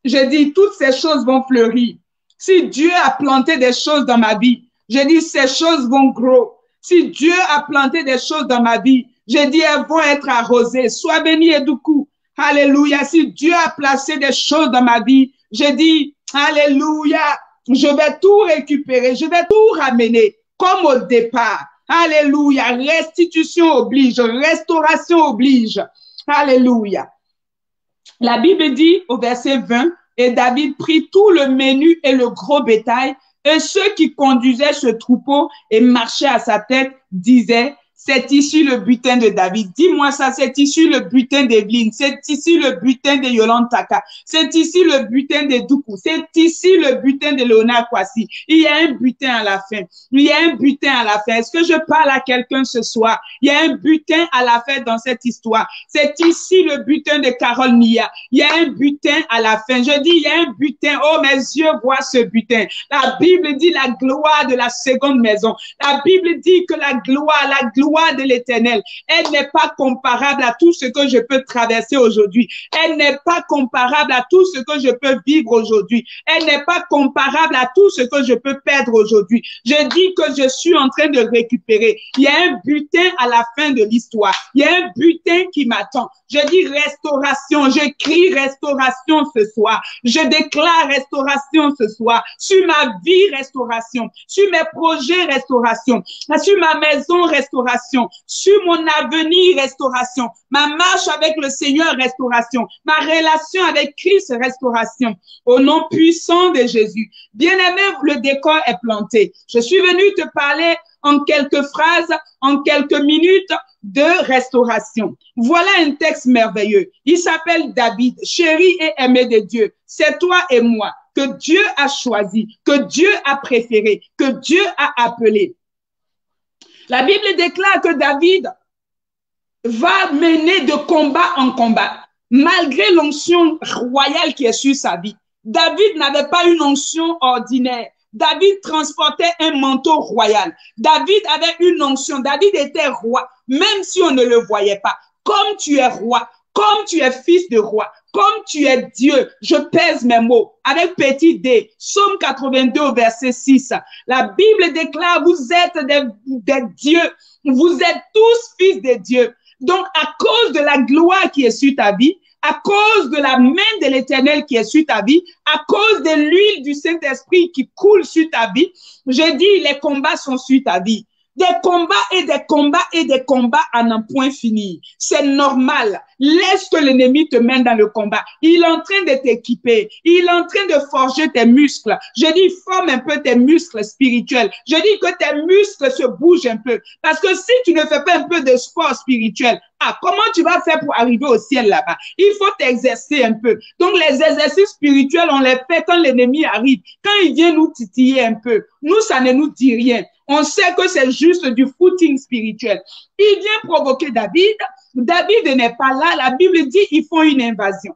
je dis, toutes ces choses vont fleurir. Si Dieu a planté des choses dans ma vie, je dis, ces choses vont grow. Si Dieu a planté des choses dans ma vie, je dis, elles vont être arrosées. Sois béni, Edoukou. Alléluia. Si Dieu a placé des choses dans ma vie, je dis, alléluia, je vais tout récupérer, je vais tout ramener comme au départ. Alléluia. Restitution oblige, restauration oblige. Alléluia. La Bible dit au verset 20, et David prit tout le menu et le gros bétail, et ceux qui conduisaient ce troupeau et marchaient à sa tête disaient, c'est ici le butin de David. Dis-moi ça, c'est ici le butin d'Evelyne, c'est ici le butin de Yolande Taka, c'est ici le butin de Doukou, c'est ici le butin de Léonard Kwasi. Il y a un butin à la fin. Il y a un butin à la fin. Est-ce que je parle à quelqu'un ce soir? Il y a un butin à la fin dans cette histoire. C'est ici le butin de Carole Nia. Il y a un butin à la fin. Je dis, il y a un butin. Oh, mes yeux voient ce butin. La Bible dit la gloire de la seconde maison. La Bible dit que la gloire gloire de l'Éternel, elle n'est pas comparable à tout ce que je peux traverser aujourd'hui. Elle n'est pas comparable à tout ce que je peux vivre aujourd'hui. Elle n'est pas comparable à tout ce que je peux perdre aujourd'hui. Je dis que je suis en train de récupérer. Il y a un butin à la fin de l'histoire. Il y a un butin qui m'attend. Je dis restauration. Je crie restauration ce soir. Je déclare restauration ce soir. Sur ma vie, restauration. Sur mes projets, restauration. Sur ma maison, restauration. Sur mon avenir, restauration. Ma marche avec le Seigneur, restauration. Ma relation avec Christ, restauration. Au nom puissant de Jésus. Bien-aimé, le décor est planté. Je suis venu te parler en quelques phrases, en quelques minutes de restauration. Voilà un texte merveilleux. Il s'appelle David, chéri et aimé de Dieu. C'est toi et moi que Dieu a choisi, que Dieu a préféré, que Dieu a appelé. La Bible déclare que David va mener de combat en combat, malgré l'onction royale qui est sur sa vie. David n'avait pas une onction ordinaire. David transportait un manteau royal. David avait une onction. David était roi, même si on ne le voyait pas. Comme tu es roi, comme tu es fils de roi, comme tu es Dieu, je pèse mes mots avec petit d. Psaume 82, verset 6. La Bible déclare, vous êtes des dieux, vous êtes tous fils de Dieu. Donc, à cause de la gloire qui est sur ta vie, à cause de la main de l'Éternel qui est sur ta vie, à cause de l'huile du Saint-Esprit qui coule sur ta vie, je dis, les combats sont sur ta vie. Des combats et des combats et des combats à n'en point finir. C'est normal. Laisse que l'ennemi te mène dans le combat. Il est en train de t'équiper. Il est en train de forger tes muscles. Je dis, forme un peu tes muscles spirituels. Je dis que tes muscles se bougent un peu. Parce que si tu ne fais pas un peu de sport spirituel, comment tu vas faire pour arriver au ciel là-bas? Il faut t'exercer un peu. Donc, les exercices spirituels, on les fait quand l'ennemi arrive. Quand il vient nous titiller un peu, nous, ça ne nous dit rien. On sait que c'est juste du footing spirituel. Il vient provoquer David. David n'est pas là. La Bible dit ils font une invasion.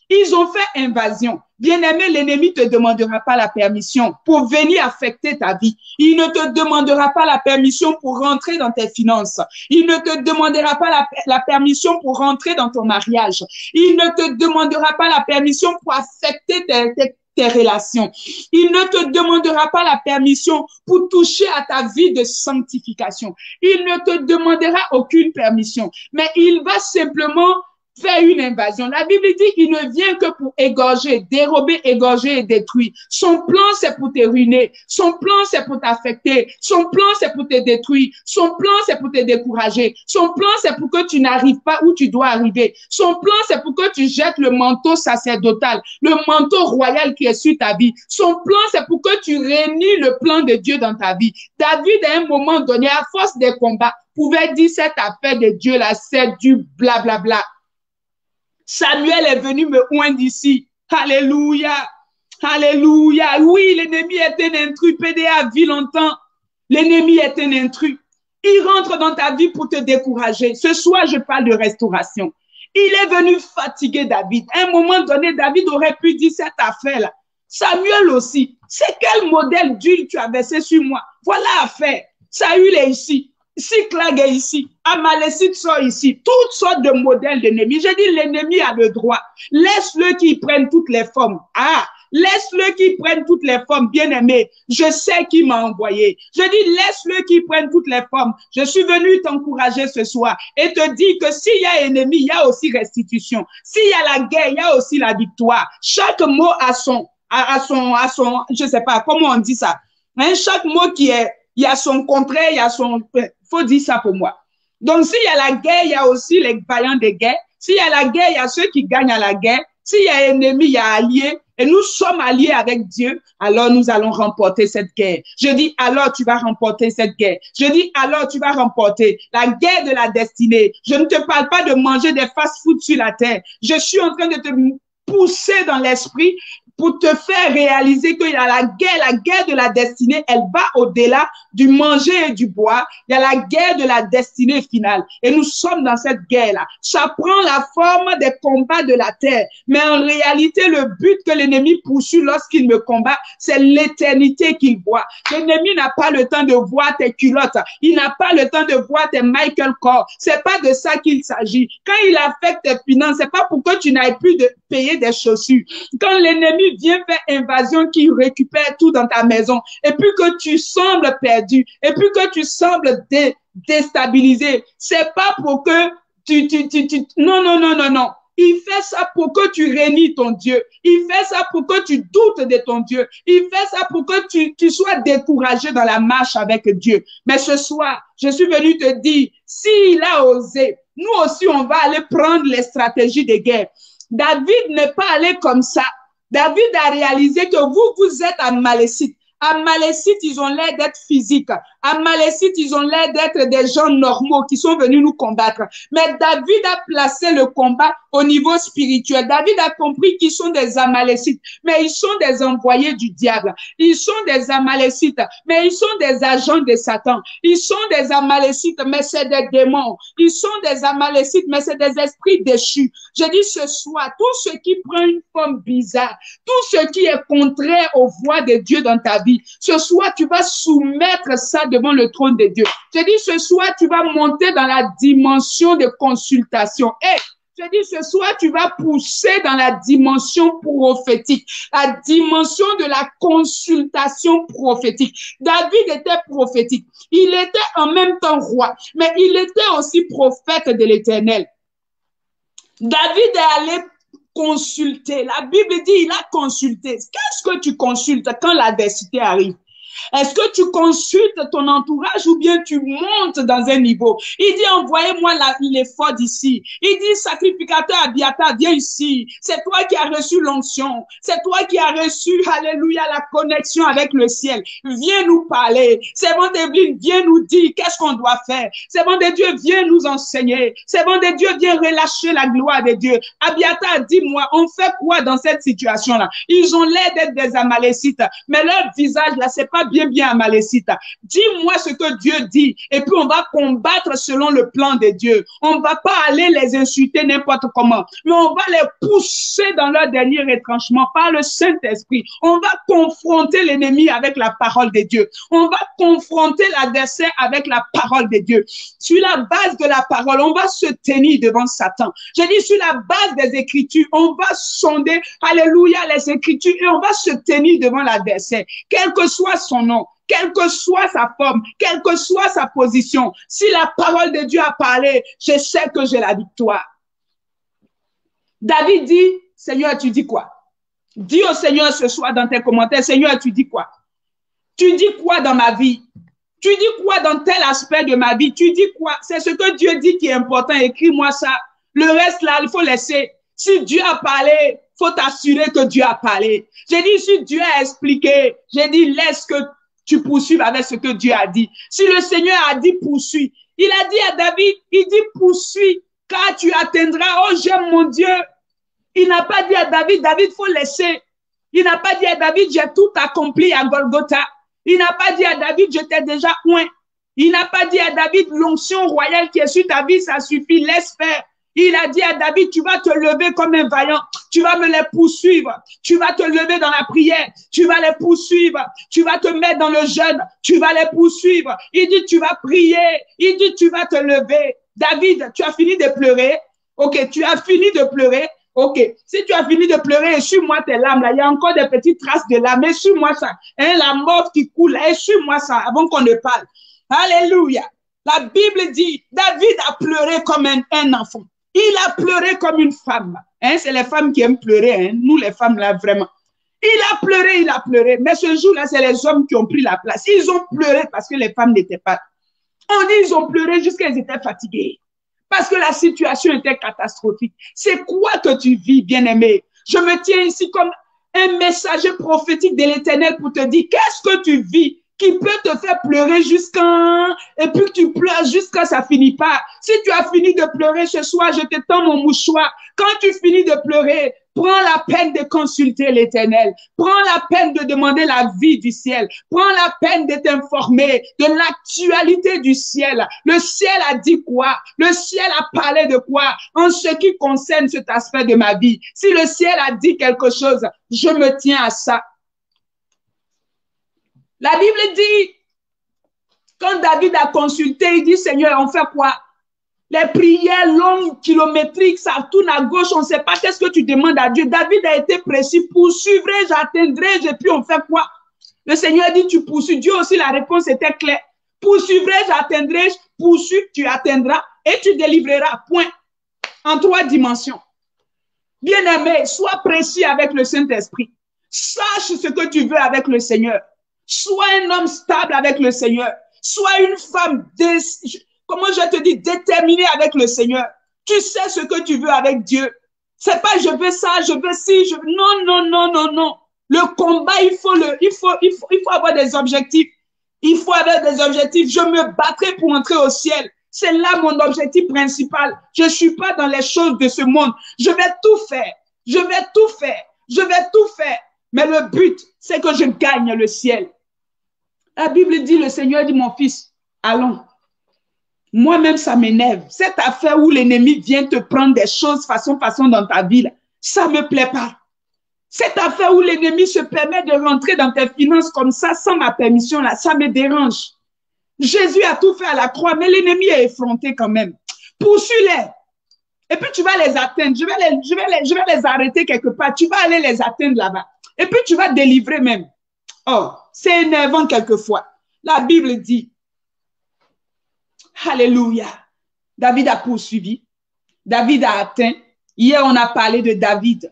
Ils ont fait invasion. Bien-aimé, l'ennemi ne te demandera pas la permission pour venir affecter ta vie. Il ne te demandera pas la permission pour rentrer dans tes finances. Il ne te demandera pas la permission pour rentrer dans ton mariage. Il ne te demandera pas la permission pour affecter tes relations. Il ne te demandera pas la permission pour toucher à ta vie de sanctification. Il ne te demandera aucune permission, mais il va simplement faire une invasion. La Bible dit qu'il ne vient que pour égorger, dérober, égorger et détruire. Son plan, c'est pour te ruiner. Son plan, c'est pour t'affecter. Son plan, c'est pour te détruire. Son plan, c'est pour te décourager. Son plan, c'est pour que tu n'arrives pas où tu dois arriver. Son plan, c'est pour que tu jettes le manteau sacerdotal, le manteau royal qui est sur ta vie. Son plan, c'est pour que tu réunis le plan de Dieu dans ta vie. David, à un moment donné, à force des combats, pouvait dire cette affaire de Dieu là, c'est du blablabla. Samuel est venu me oindre ici. Alléluia. Alléluia. Oui, l'ennemi est un intrus. PDA vit longtemps. L'ennemi est un intrus. Il rentre dans ta vie pour te décourager. Ce soir, je parle de restauration. Il est venu fatiguer David. À un moment donné, David aurait pu dire cette affaire-là. Samuel aussi. C'est quel modèle d'huile tu as versé sur moi? Voilà l'affaire. Saül est ici. Siklag est ici, Amalécite sort ici, toutes sortes de modèles d'ennemis. Je dis, l'ennemi a le droit. Laisse-le qu'il prenne toutes les formes. Laisse-le qu'il prenne toutes les formes, bien-aimé. Je sais qui m'a envoyé. Je dis, laisse-le qu'il prenne toutes les formes. Je suis venu t'encourager ce soir et te dire que s'il y a ennemi, il y a aussi restitution. S'il y a la guerre, il y a aussi la victoire. Chaque mot a son, je sais pas, comment on dit ça. Hein? Chaque mot il y a son contraire, il y a son, faut dire ça pour moi. Donc, s'il y a la guerre, il y a aussi les vaillants de guerre. S'il y a la guerre, il y a ceux qui gagnent à la guerre. S'il y a ennemi, il y a alliés. Et nous sommes alliés avec Dieu. Alors, nous allons remporter cette guerre. Je dis, alors, tu vas remporter cette guerre. Je dis, alors, tu vas remporter la guerre de la destinée. Je ne te parle pas de manger des fast-food sur la terre. Je suis en train de te pousser dans l'esprit pour te faire réaliser qu'il y a la guerre de la destinée, elle va au-delà du manger et du boire. Il y a la guerre de la destinée finale. Et nous sommes dans cette guerre-là. Ça prend la forme des combats de la terre. Mais en réalité, le but que l'ennemi poursuit lorsqu'il me combat, c'est l'éternité qu'il voit. L'ennemi n'a pas le temps de voir tes culottes. Il n'a pas le temps de voir tes Michael Kors. C'est pas de ça qu'il s'agit. Quand il affecte tes finances, c'est pas pour que tu n'ailles plus de payer des chaussures. Quand l'ennemi vient faire invasion, qu'il récupère tout dans ta maison, et puis que tu sembles perdu, et puis que tu sembles déstabilisé, c'est pas pour que non, non, non, non, non. Il fait ça pour que tu rénies ton Dieu. Il fait ça pour que tu doutes de ton Dieu. Il fait ça pour que tu sois découragé dans la marche avec Dieu. Mais ce soir, je suis venu te dire, s'il a osé, nous aussi, on va aller prendre les stratégies de guerre. David n'est pas allé comme ça. David a réalisé que vous êtes Amalécites. Amalécites, ils ont l'air d'être physiques. Amalécites, ils ont l'air d'être des gens normaux qui sont venus nous combattre. Mais David a placé le combat au niveau spirituel. David a compris qu'ils sont des Amalécites, mais ils sont des envoyés du diable. Ils sont des Amalécites, mais ils sont des agents de Satan. Ils sont des Amalécites, mais c'est des démons. Ils sont des Amalécites, mais c'est des esprits déchus. Je dis ce soir, tout ce qui prend une forme bizarre, tout ce qui est contraire aux voies de Dieu dans ta vie, ce soir, tu vas soumettre ça devant le trône de Dieu. Je dis ce soir, tu vas monter dans la dimension de consultation. Et je dis ce soir, tu vas pousser dans la dimension prophétique, la dimension de la consultation prophétique. David était prophétique. Il était en même temps roi, mais il était aussi prophète de l'Éternel. David est allé consulter. La Bible dit, il a consulté. Qu'est-ce que tu consultes quand l'adversité arrive? Est-ce que tu consultes ton entourage ou bien tu montes dans un niveau? Il dit, envoyez-moi l'effort d'ici. Il dit, sacrificateur Abiatar, viens ici. C'est toi qui as reçu l'onction. C'est toi qui as reçu, alléluia, la connexion avec le ciel. Viens nous parler. C'est bon d'Evelyne, viens nous dire qu'est-ce qu'on doit faire. C'est bon de Dieu, viens nous enseigner. C'est bon de Dieu, viens relâcher la gloire de Dieu. Abiatar, dis-moi, on fait quoi dans cette situation-là? Ils ont l'air d'être des Amalécites, mais leur visage là, c'est pas bien Amalécite. Dis-moi ce que Dieu dit et puis on va combattre selon le plan de Dieu. On ne va pas aller les insulter n'importe comment, mais on va les pousser dans leur dernier retranchement par le Saint-Esprit. On va confronter l'ennemi avec la parole de Dieu. On va confronter l'adversaire avec la parole de Dieu. Sur la base de la parole, on va se tenir devant Satan. Je dis sur la base des Écritures, on va sonder, alléluia, les Écritures et on va se tenir devant l'adversaire. Quel que soit son nom, quelle que soit sa forme, quelle que soit sa position, si la parole de Dieu a parlé, je sais que j'ai la victoire. David dit, Seigneur, tu dis quoi? Dis au Seigneur ce soir dans tes commentaires, Seigneur, tu dis quoi? Tu dis quoi dans ma vie? Tu dis quoi dans tel aspect de ma vie? Tu dis quoi? C'est ce que Dieu dit qui est important. Écris-moi ça. Le reste là, il faut laisser. Si Dieu a parlé, faut t'assurer que Dieu a parlé. J'ai dit, si Dieu a expliqué, j'ai dit, laisse que tu poursuives avec ce que Dieu a dit. Si le Seigneur a dit poursuis, il a dit à David, il dit poursuis, car tu atteindras, oh j'aime mon Dieu. Il n'a pas dit à David, David, faut laisser. Il n'a pas dit à David, j'ai tout accompli à Golgotha. Il n'a pas dit à David, je t'ai déjà oint. Il n'a pas dit à David, l'onction royale qui est sur ta vie, ça suffit, laisse faire. Il a dit à David, tu vas te lever comme un vaillant, tu vas me les poursuivre, tu vas te lever dans la prière, tu vas les poursuivre, tu vas te mettre dans le jeûne, tu vas les poursuivre. Il dit, tu vas prier, il dit, tu vas te lever. David, tu as fini de pleurer? Ok, tu as fini de pleurer? Ok, si tu as fini de pleurer, essuie-moi tes larmes, là, il y a encore des petites traces de larmes, essuie-moi ça. Hein, la mort qui coule, essuie-moi ça avant qu'on ne parle. Alléluia. La Bible dit, David a pleuré comme un enfant. Il a pleuré comme une femme. Hein, c'est les femmes qui aiment pleurer. Hein. Nous, les femmes, là, vraiment. Il a pleuré. Mais ce jour-là, c'est les hommes qui ont pris la place. Ils ont pleuré parce que les femmes n'étaient pas. On dit ils ont pleuré jusqu'à qu'ils étaient fatigués. Parce que la situation était catastrophique. C'est quoi que tu vis, bien-aimé? Je me tiens ici comme un messager prophétique de l'Éternel pour te dire qu'est-ce que tu vis qui peut te faire pleurer et puis que tu pleures jusqu'à ça finit pas. Si tu as fini de pleurer ce soir, je te tends mon mouchoir. Quand tu finis de pleurer, Prends la peine de consulter l'Éternel. Prends la peine de demander la vie du ciel. Prends la peine de t'informer de l'actualité du ciel. Le ciel a dit quoi? Le ciel a parlé de quoi en ce qui concerne cet aspect de ma vie? Si le ciel a dit quelque chose, je me tiens à ça. La Bible dit, quand David a consulté, il dit, Seigneur, on fait quoi? Les prières longues, kilométriques, ça tourne à gauche, on ne sait pas qu'est-ce que tu demandes à Dieu. David a été précis, poursuivrai-je, atteindrai-je, et puis on fait quoi? Le Seigneur dit, tu poursuis. Dieu aussi, la réponse était claire. Poursuivrai-je, atteindrai-je, poursuis, tu atteindras, et tu délivreras, point. En 3 dimensions. Bien-aimé, sois précis avec le Saint-Esprit. Sache ce que tu veux avec le Seigneur. Sois un homme stable avec le Seigneur. Sois une femme, comment je te dis, déterminée avec le Seigneur. Tu sais ce que tu veux avec Dieu. C'est pas je veux ça, je veux ci, non, non, non, non, non. Le combat, il faut avoir des objectifs. Il faut avoir des objectifs. Je me battrai pour entrer au ciel. C'est là mon objectif principal. Je ne suis pas dans les choses de ce monde. Je vais tout faire. Je vais tout faire. Je vais tout faire. Mais le but, c'est que je gagne le ciel. La Bible dit, le Seigneur dit, mon fils, allons. Moi-même, ça m'énerve. Cette affaire où l'ennemi vient te prendre des choses façon dans ta vie, là, ça ne me plaît pas. Cette affaire où l'ennemi se permet de rentrer dans tes finances comme ça, sans ma permission, là, ça me dérange. Jésus a tout fait à la croix, mais l'ennemi est effronté quand même. Poursuis-les. Et puis tu vas les atteindre. Je vais les arrêter quelque part. Tu vas aller les atteindre là-bas. Et puis tu vas délivrer même. Oh, c'est énervant quelquefois. La Bible dit, alléluia, David a poursuivi. David a atteint. Hier, on a parlé de David.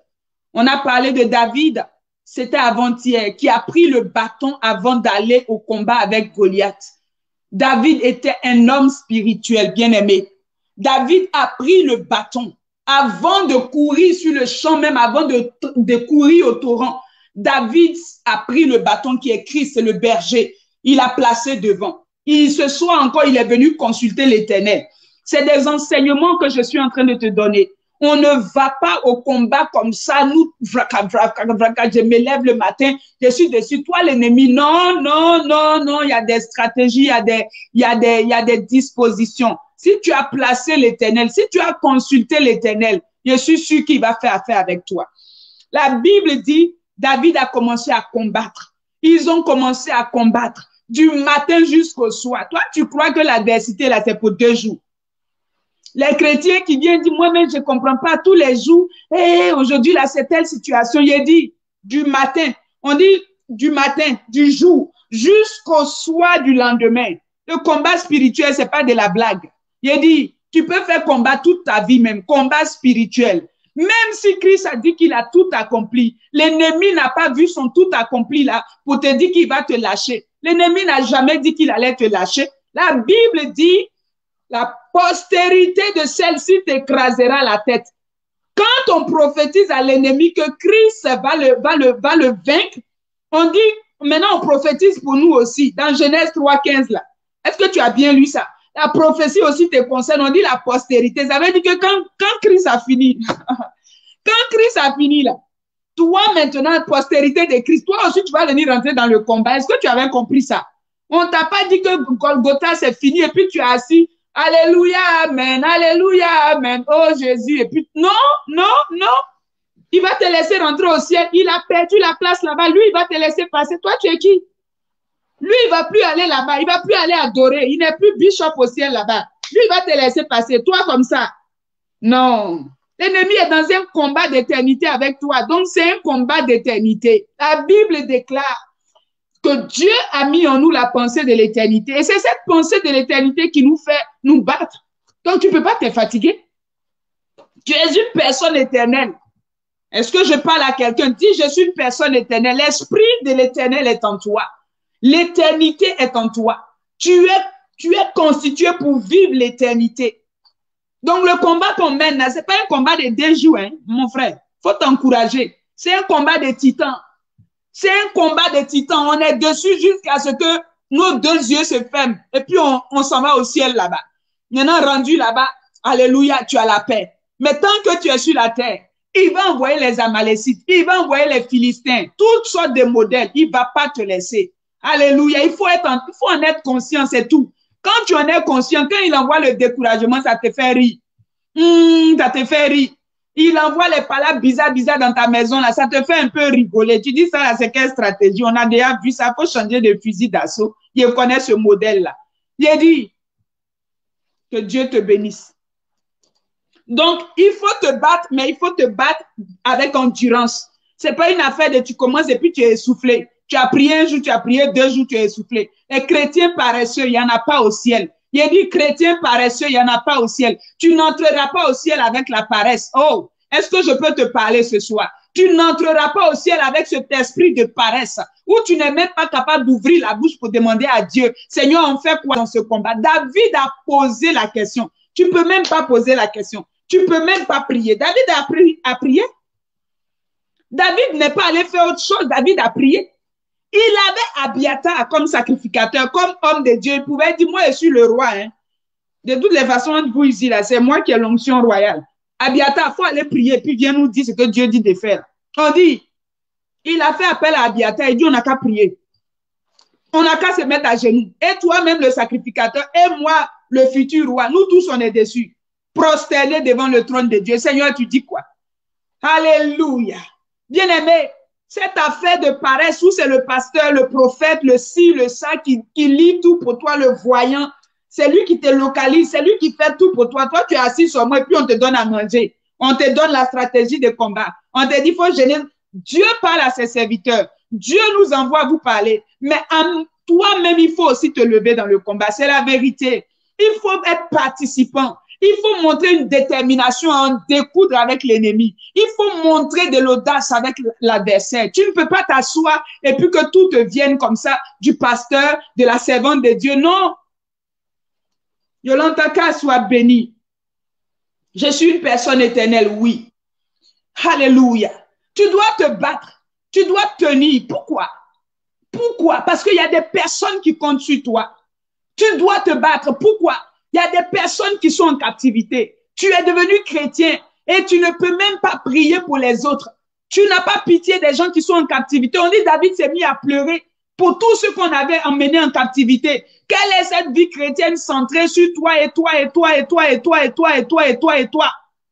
On a parlé de David, c'était avant-hier, qui a pris le bâton avant d'aller au combat avec Goliath. David était un homme spirituel, bien-aimé. David a pris le bâton avant de courir sur le champ, même avant de courir au torrent. David a pris le bâton qui est Christ, c'est le berger. Il l'a placé devant. Ce soir encore, il est venu consulter l'Éternel. C'est des enseignements que je suis en train de te donner. On ne va pas au combat comme ça, nous, je me lève le matin, je suis dessus, toi l'ennemi, non, non, non, non, il y a des stratégies, il y a des dispositions. Si tu as placé l'Éternel, si tu as consulté l'Éternel, je suis sûr qu'il va faire affaire avec toi. La Bible dit, David a commencé à combattre. Ils ont commencé à combattre du matin jusqu'au soir. Toi, tu crois que l'adversité, là, c'est pour 2 jours. Les chrétiens qui viennent dire, moi-même, je ne comprends pas tous les jours. Hey, aujourd'hui, là, c'est telle situation. Il dit, du matin, on dit du matin, du jour, jusqu'au soir du lendemain. Le combat spirituel, ce n'est pas de la blague. Il dit, tu peux faire combat toute ta vie même, combat spirituel. Même si Christ a dit qu'il a tout accompli, l'ennemi n'a pas vu son tout accompli là pour te dire qu'il va te lâcher. L'ennemi n'a jamais dit qu'il allait te lâcher. La Bible dit, la postérité de celle-ci t'écrasera la tête. Quand on prophétise à l'ennemi que Christ va le vaincre, on dit, maintenant on prophétise pour nous aussi, dans Genèse 3,15 là. Est-ce que tu as bien lu ça? La prophétie aussi te concerne, on dit la postérité. Ça veut dire que quand Christ a fini, quand Christ a fini là, toi maintenant, postérité de Christ, toi aussi tu vas venir rentrer dans le combat. Est-ce que tu avais compris ça? On t'a pas dit que Golgotha c'est fini et puis tu es assis. Alléluia, amen, alléluia, amen. Oh Jésus, et puis non, non, non. Il va te laisser rentrer au ciel. Il a perdu la place là-bas. Lui, il va te laisser passer. Toi, tu es qui? Lui, il va plus aller là-bas. Il va plus aller adorer. Il n'est plus bishop au ciel là-bas. Lui, il va te laisser passer. Toi, comme ça. Non. L'ennemi est dans un combat d'éternité avec toi. Donc, c'est un combat d'éternité. La Bible déclare que Dieu a mis en nous la pensée de l'éternité. Et c'est cette pensée de l'éternité qui nous fait nous battre. Donc, tu ne peux pas te fatiguer. Tu es une personne éternelle. Est-ce que je parle à quelqu'un? Dis, je suis une personne éternelle. L'esprit de l'éternel est en toi. L'éternité est en toi. Tu es constitué pour vivre l'éternité. Donc, le combat qu'on mène, ce n'est pas un combat de 2 jours, hein, mon frère. Il faut t'encourager. C'est un combat de titans. C'est un combat de titans. On est dessus jusqu'à ce que nos 2 yeux se ferment. Et puis, on s'en va au ciel là-bas. Maintenant, rendu là-bas, alléluia, tu as la paix. Mais tant que tu es sur la terre, Il va envoyer les Amalécites, il va envoyer les Philistins, toutes sortes de modèles. Il ne va pas te laisser. Alléluia. Il faut en être conscient, c'est tout. Quand tu en es conscient, quand il envoie le découragement, ça te fait rire. Ça te fait rire. Il envoie les palabres bizarres dans ta maison, là, ça te fait un peu rigoler. Tu dis ça, là, c'est quelle stratégie? On a déjà vu ça, il faut changer de fusil d'assaut. Il connaît ce modèle-là. Il a dit que Dieu te bénisse. Donc, il faut te battre, mais il faut te battre avec endurance. Ce n'est pas une affaire de tu commences et puis tu es essoufflé. Tu as prié un jour, tu as prié 2 jours, tu es essoufflé. Les chrétiens paresseux, il n'y en a pas au ciel. Il a dit, chrétien paresseux, il n'y en a pas au ciel. Tu n'entreras pas au ciel avec la paresse. Oh, est-ce que je peux te parler ce soir? Tu n'entreras pas au ciel avec cet esprit de paresse où tu n'es même pas capable d'ouvrir la bouche pour demander à Dieu, Seigneur, on fait quoi dans ce combat? David a posé la question. Tu ne peux même pas poser la question. Tu ne peux même pas prier. David a prié. David n'est pas allé faire autre chose. David a prié. Il avait Abiathar comme sacrificateur, comme homme de Dieu. Il pouvait dire, moi, je suis le roi. Hein. De toutes les façons, vous ici, là, c'est moi qui ai l'onction royale. Abiathar, il faut aller prier, puis viens nous dire ce que Dieu dit de faire. On dit, il a fait appel à Abiathar, il dit, on n'a qu'à prier. On n'a qu'à se mettre à genoux. Et toi-même, le sacrificateur, et moi, le futur roi, nous tous, on est dessus. Prosternés devant le trône de Dieu. Seigneur, tu dis quoi? Alléluia. Bien-aimé, cette affaire de paresse où c'est le pasteur, le prophète, le ci, le ça qui lit tout pour toi, le voyant, c'est lui qui te localise, c'est lui qui fait tout pour toi. Toi, tu es assis sur moi et puis on te donne à manger. On te donne la stratégie de combat. On te dit, il faut gêner. Dieu parle à ses serviteurs. Dieu nous envoie vous parler. Mais toi-même, il faut aussi te lever dans le combat. C'est la vérité. Il faut être participant. Il faut montrer une détermination à en découdre avec l'ennemi. Il faut montrer de l'audace avec l'adversaire. Tu ne peux pas t'asseoir et puis que tout te vienne comme ça du pasteur, de la servante de Dieu. Non. Yolantaka soit béni. Je suis une personne éternelle, oui. Alléluia. Tu dois te battre. Tu dois tenir. Pourquoi? Pourquoi? Parce qu'il y a des personnes qui comptent sur toi. Tu dois te battre. Pourquoi? Il y a des personnes qui sont en captivité. Tu es devenu chrétien et tu ne peux même pas prier pour les autres. Tu n'as pas pitié des gens qui sont en captivité. On dit David s'est mis à pleurer pour tous ceux qu'on avait emmenés en captivité. Quelle est cette vie chrétienne centrée sur toi et toi et toi et toi et toi et toi et toi et toi et toi?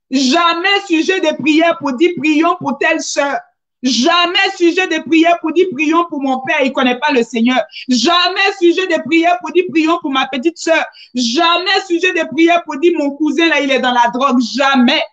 Jamais sujet de prière pour dire prions pour telle sœur. Jamais sujet de prière pour dire prions pour mon père, il ne connaît pas le Seigneur. Jamais sujet de prière pour dire prions pour ma petite sœur. Jamais sujet de prière pour dire mon cousin là, il est dans la drogue. Jamais.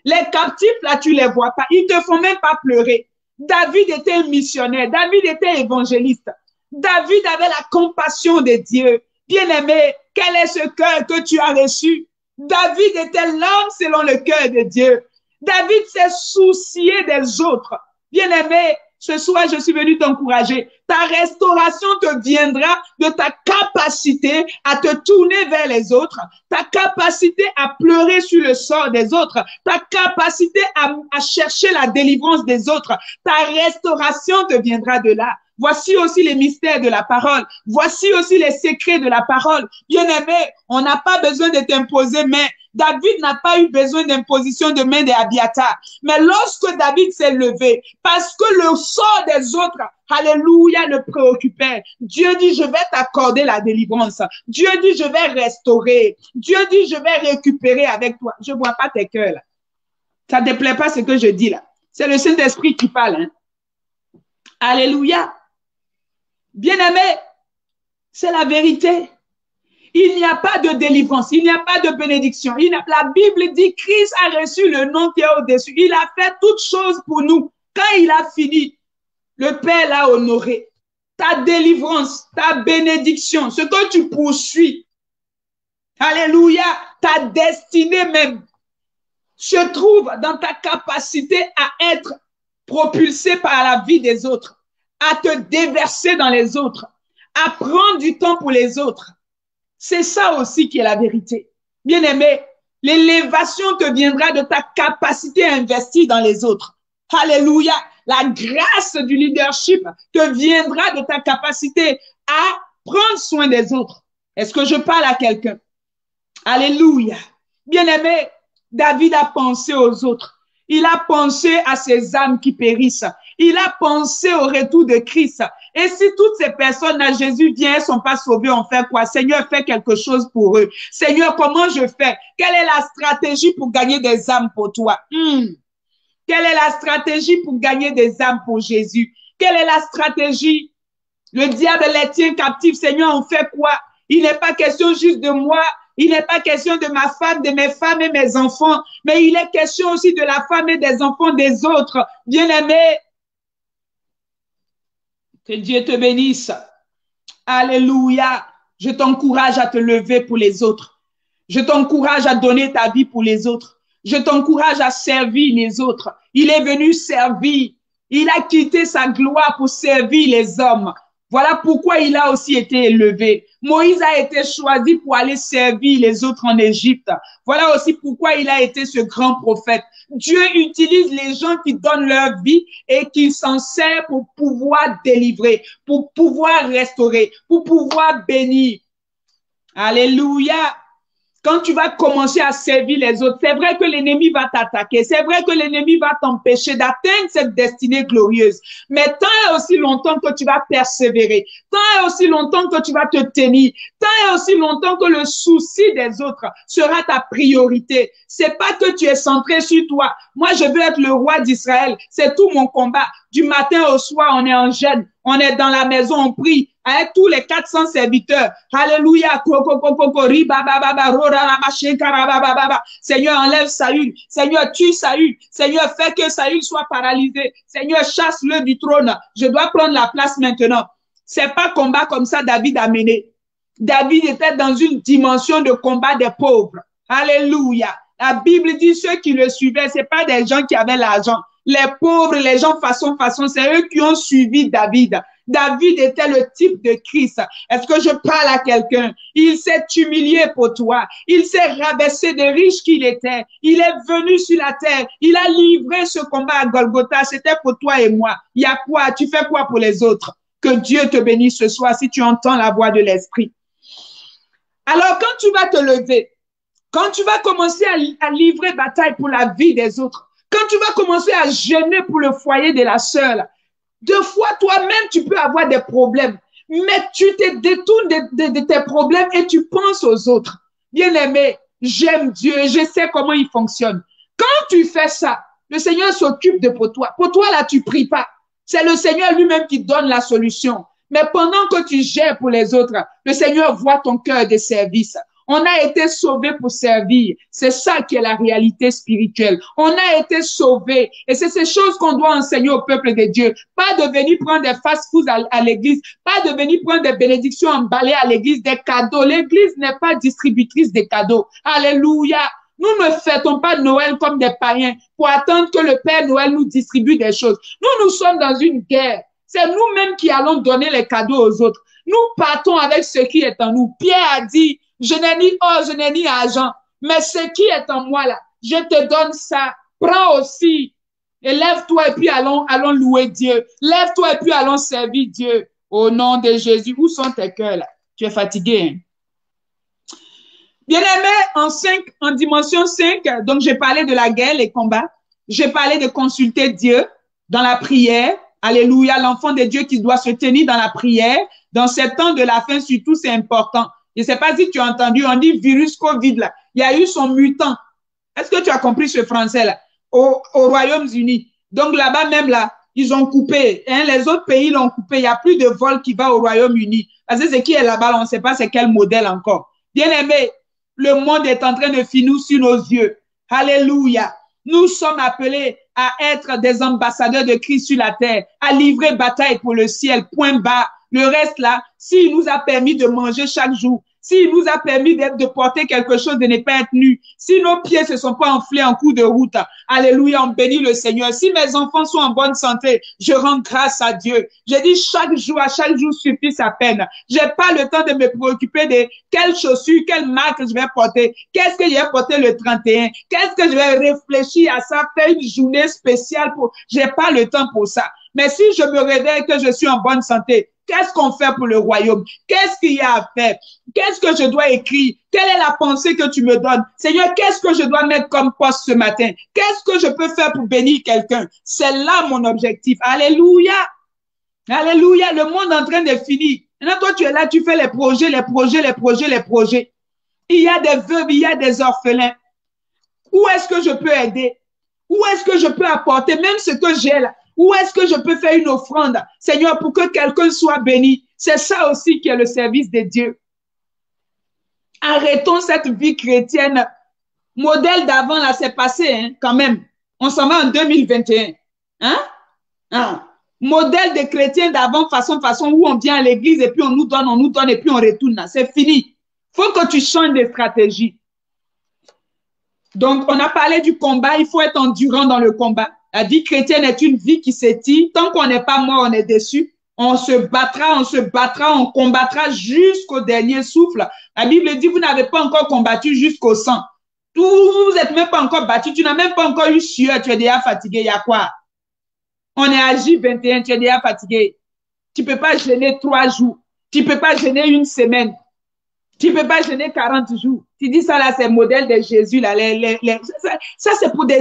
Les captifs là, tu les vois pas. Ils te font même pas pleurer. David était un missionnaire. David était évangéliste. David avait la compassion de Dieu. Bien-aimé, quel est ce cœur que tu as reçu? David était l'homme selon le cœur de Dieu. David s'est soucié des autres. Bien-aimé, ce soir, je suis venu t'encourager. Ta restauration te viendra de ta capacité à te tourner vers les autres, ta capacité à pleurer sur le sort des autres, ta capacité à chercher la délivrance des autres. Ta restauration te viendra de là. Voici aussi les mystères de la parole. Voici aussi les secrets de la parole. Bien-aimé, on n'a pas besoin de t'imposer, mais David n'a pas eu besoin d'imposition de main d'Abiathar. Mais lorsque David s'est levé, parce que le sort des autres, alléluia, le préoccupait, Dieu dit, je vais t'accorder la délivrance. Dieu dit, je vais restaurer. Dieu dit, je vais récupérer avec toi. Je ne vois pas tes cœurs là. Ça ne te plaît pas ce que je dis là. C'est le Saint-Esprit qui parle. Hein? Alléluia. Bien-aimé, c'est la vérité. Il n'y a pas de délivrance, il n'y a pas de bénédiction. La Bible dit Christ a reçu le nom qui est au-dessus. Il a fait toutes choses pour nous. Quand il a fini, le Père l'a honoré. Ta délivrance, ta bénédiction, ce que tu poursuis, alléluia, ta destinée même, se trouve dans ta capacité à être propulsé par la vie des autres, à te déverser dans les autres, à prendre du temps pour les autres. C'est ça aussi qui est la vérité. Bien-aimé, l'élévation te viendra de ta capacité à investir dans les autres. Alléluia. La grâce du leadership te viendra de ta capacité à prendre soin des autres. Est-ce que je parle à quelqu'un? Alléluia. Bien-aimé, David a pensé aux autres. Il a pensé à ces âmes qui périssent. Il a pensé au retour de Christ. Et si toutes ces personnes à Jésus viennent, elles sont pas sauvées, on fait quoi? Seigneur, fais quelque chose pour eux. Seigneur, comment je fais? Quelle est la stratégie pour gagner des âmes pour toi? Quelle est la stratégie pour gagner des âmes pour Jésus? Quelle est la stratégie? Le diable les tient captifs. Seigneur, on fait quoi? Il n'est pas question juste de moi. Il n'est pas question de ma femme, de mes femmes et mes enfants, mais il est question aussi de la femme et des enfants des autres. Bien-aimés, que Dieu te bénisse. Alléluia. Je t'encourage à te lever pour les autres. Je t'encourage à donner ta vie pour les autres. Je t'encourage à servir les autres. Il est venu servir. Il a quitté sa gloire pour servir les hommes. Voilà pourquoi il a aussi été élevé. Moïse a été choisi pour aller servir les autres en Égypte. Voilà aussi pourquoi il a été ce grand prophète. Dieu utilise les gens qui donnent leur vie et qui s'en servent pour pouvoir délivrer, pour pouvoir restaurer, pour pouvoir bénir. Alléluia. Quand tu vas commencer à servir les autres, c'est vrai que l'ennemi va t'attaquer, c'est vrai que l'ennemi va t'empêcher d'atteindre cette destinée glorieuse. Mais tant et aussi longtemps que tu vas persévérer, tant et aussi longtemps que tu vas te tenir, tant et aussi longtemps que le souci des autres sera ta priorité. C'est pas que tu es centré sur toi. Moi, je veux être le roi d'Israël. C'est tout mon combat. Du matin au soir, on est en jeûne. On est dans la maison, on prie avec tous les 400 serviteurs. Alléluia. Seigneur, enlève Saül. Seigneur, tue Saül. Seigneur, fais que Saül soit paralysé. Seigneur, chasse-le du trône. Je dois prendre la place maintenant. C'est pas combat comme ça David a mené. David était dans une dimension de combat des pauvres. Alléluia. La Bible dit ceux qui le suivaient, c'est pas des gens qui avaient l'argent. Les pauvres, les gens façon, c'est eux qui ont suivi David. David était le type de Christ. Est-ce que je parle à quelqu'un? Il s'est humilié pour toi. Il s'est rabaissé de riche qu'il était. Il est venu sur la terre. Il a livré ce combat à Golgotha. C'était pour toi et moi. Il y a quoi? Tu fais quoi pour les autres? Que Dieu te bénisse ce soir si tu entends la voix de l'Esprit. Alors, quand tu vas te lever, quand tu vas commencer à livrer bataille pour la vie des autres, quand tu vas commencer à jeûner pour le foyer de la sœur, deux fois toi-même, tu peux avoir des problèmes, mais tu te détournes de tes problèmes et tu penses aux autres. Bien-aimé, j'aime Dieu et je sais comment il fonctionne. Quand tu fais ça, le Seigneur s'occupe de pour toi. Pour toi, là, tu pries pas. C'est le Seigneur lui-même qui donne la solution. Mais pendant que tu gères pour les autres, le Seigneur voit ton cœur de service. On a été sauvés pour servir. C'est ça qui est la réalité spirituelle. On a été sauvés. Et c'est ces choses qu'on doit enseigner au peuple de Dieu. Pas de venir prendre des fast-foods à l'église. Pas de venir prendre des bénédictions emballées à l'église, des cadeaux. L'église n'est pas distributrice de cadeaux. Alléluia. Nous ne fêtons pas Noël comme des païens pour attendre que le Père Noël nous distribue des choses. Nous sommes dans une guerre. C'est nous-mêmes qui allons donner les cadeaux aux autres. Nous partons avec ce qui est en nous. Pierre a dit, je n'ai ni or, je n'ai ni argent, mais ce qui est en moi là, je te donne ça. Prends aussi. Et lève-toi et puis allons louer Dieu. Lève-toi et puis allons servir Dieu. Au nom de Jésus. Où sont tes cœurs là? Tu es fatigué, hein? Bien-aimé, en dimension 5, donc j'ai parlé de la guerre, les combats. J'ai parlé de consulter Dieu dans la prière. Alléluia, l'enfant de Dieu qui doit se tenir dans la prière. Dans ces temps de la fin, surtout, c'est important. Je ne sais pas si tu as entendu, on dit virus Covid, là. Il y a eu son mutant. Est-ce que tu as compris ce français-là? Au Royaume-Uni. Donc là-bas même, là, ils ont coupé. Hein, les autres pays l'ont coupé. Il n'y a plus de vol qui va au Royaume-Uni. Parce que ce qui est là-bas, on ne sait pas c'est quel modèle encore. Bien-aimé, le monde est en train de finir sur nos yeux. Alléluia. Nous sommes appelés à être des ambassadeurs de Christ sur la terre, à livrer bataille pour le ciel, point bas. Le reste là, s'il nous a permis de manger chaque jour, s'il nous a permis de porter quelque chose, de ne pas être nus, si nos pieds se sont pas enflés en cours de route, alléluia, on bénit le Seigneur. Si mes enfants sont en bonne santé, je rends grâce à Dieu. J'ai dit à chaque jour suffit sa peine. J'ai pas le temps de me préoccuper de quelles chaussures, quelle marque je vais porter, qu'est-ce que je vais porter le 31, qu'est-ce que je vais réfléchir à ça, faire une journée spéciale pour, j'ai pas le temps pour ça. Mais si je me réveille que je suis en bonne santé, qu'est-ce qu'on fait pour le royaume? Qu'est-ce qu'il y a à faire? Qu'est-ce que je dois écrire? Quelle est la pensée que tu me donnes? Seigneur, qu'est-ce que je dois mettre comme poste ce matin? Qu'est-ce que je peux faire pour bénir quelqu'un? C'est là mon objectif. Alléluia. Alléluia. Le monde est en train de finir. Maintenant, toi, tu es là, tu fais les projets, les projets, les projets, les projets. Il y a des veuves, il y a des orphelins. Où est-ce que je peux aider? Où est-ce que je peux apporter même ce que j'ai là? Où est-ce que je peux faire une offrande, Seigneur, pour que quelqu'un soit béni? C'est ça aussi qui est le service de Dieu. Arrêtons cette vie chrétienne. Modèle d'avant, là, c'est passé, hein, quand même. On s'en va en 2021. Hein? Modèle de chrétien d'avant, façon, où on vient à l'église et puis on nous donne et puis on retourne. C'est fini. Faut que tu changes de stratégie. Donc, on a parlé du combat. Il faut être endurant dans le combat. La vie chrétienne est une vie qui s'étire. Tant qu'on n'est pas mort, on est déçu. On se battra, on combattra jusqu'au dernier souffle. La Bible dit, vous n'avez pas encore combattu jusqu'au sang. Vous n'êtes même pas encore battu. Tu n'as même pas encore eu sueur. Tu es déjà fatigué. Il y a quoi? On est à J21. Tu es déjà fatigué. Tu ne peux pas jeûner 3 jours. Tu ne peux pas jeûner 1 semaine. Tu ne peux pas jeûner 40 jours. Tu dis ça là, c'est le modèle de Jésus. Là. Ça, c'est pour des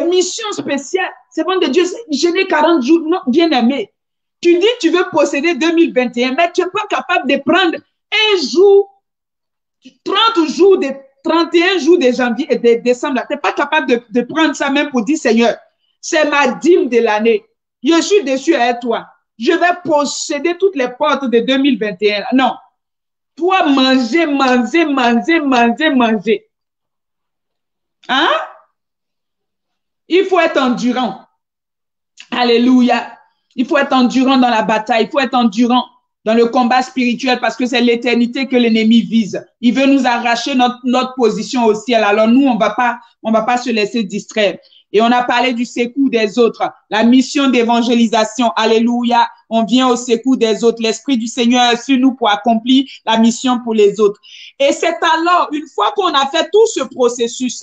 missions spéciales. C'est bon de Dieu, jeûner 40 jours. Non, bien aimé. Tu dis tu veux posséder 2021, mais tu n'es pas capable de prendre un jour, 30 jours, 31 jours de janvier et de décembre. Tu n'es pas capable de prendre ça même pour dire Seigneur, c'est ma dîme de l'année. Je suis déçu avec toi. Je vais posséder toutes les portes de 2021. Non. Toi, manger. Hein? Il faut être endurant. Alléluia. Il faut être endurant dans la bataille. Il faut être endurant dans le combat spirituel parce que c'est l'éternité que l'ennemi vise. Il veut nous arracher notre position au ciel. Alors nous, on va pas se laisser distraire. Et on a parlé du secours des autres, la mission d'évangélisation. Alléluia. On vient au secours des autres. L'Esprit du Seigneur est sur nous pour accomplir la mission pour les autres. Et c'est alors, une fois qu'on a fait tout ce processus,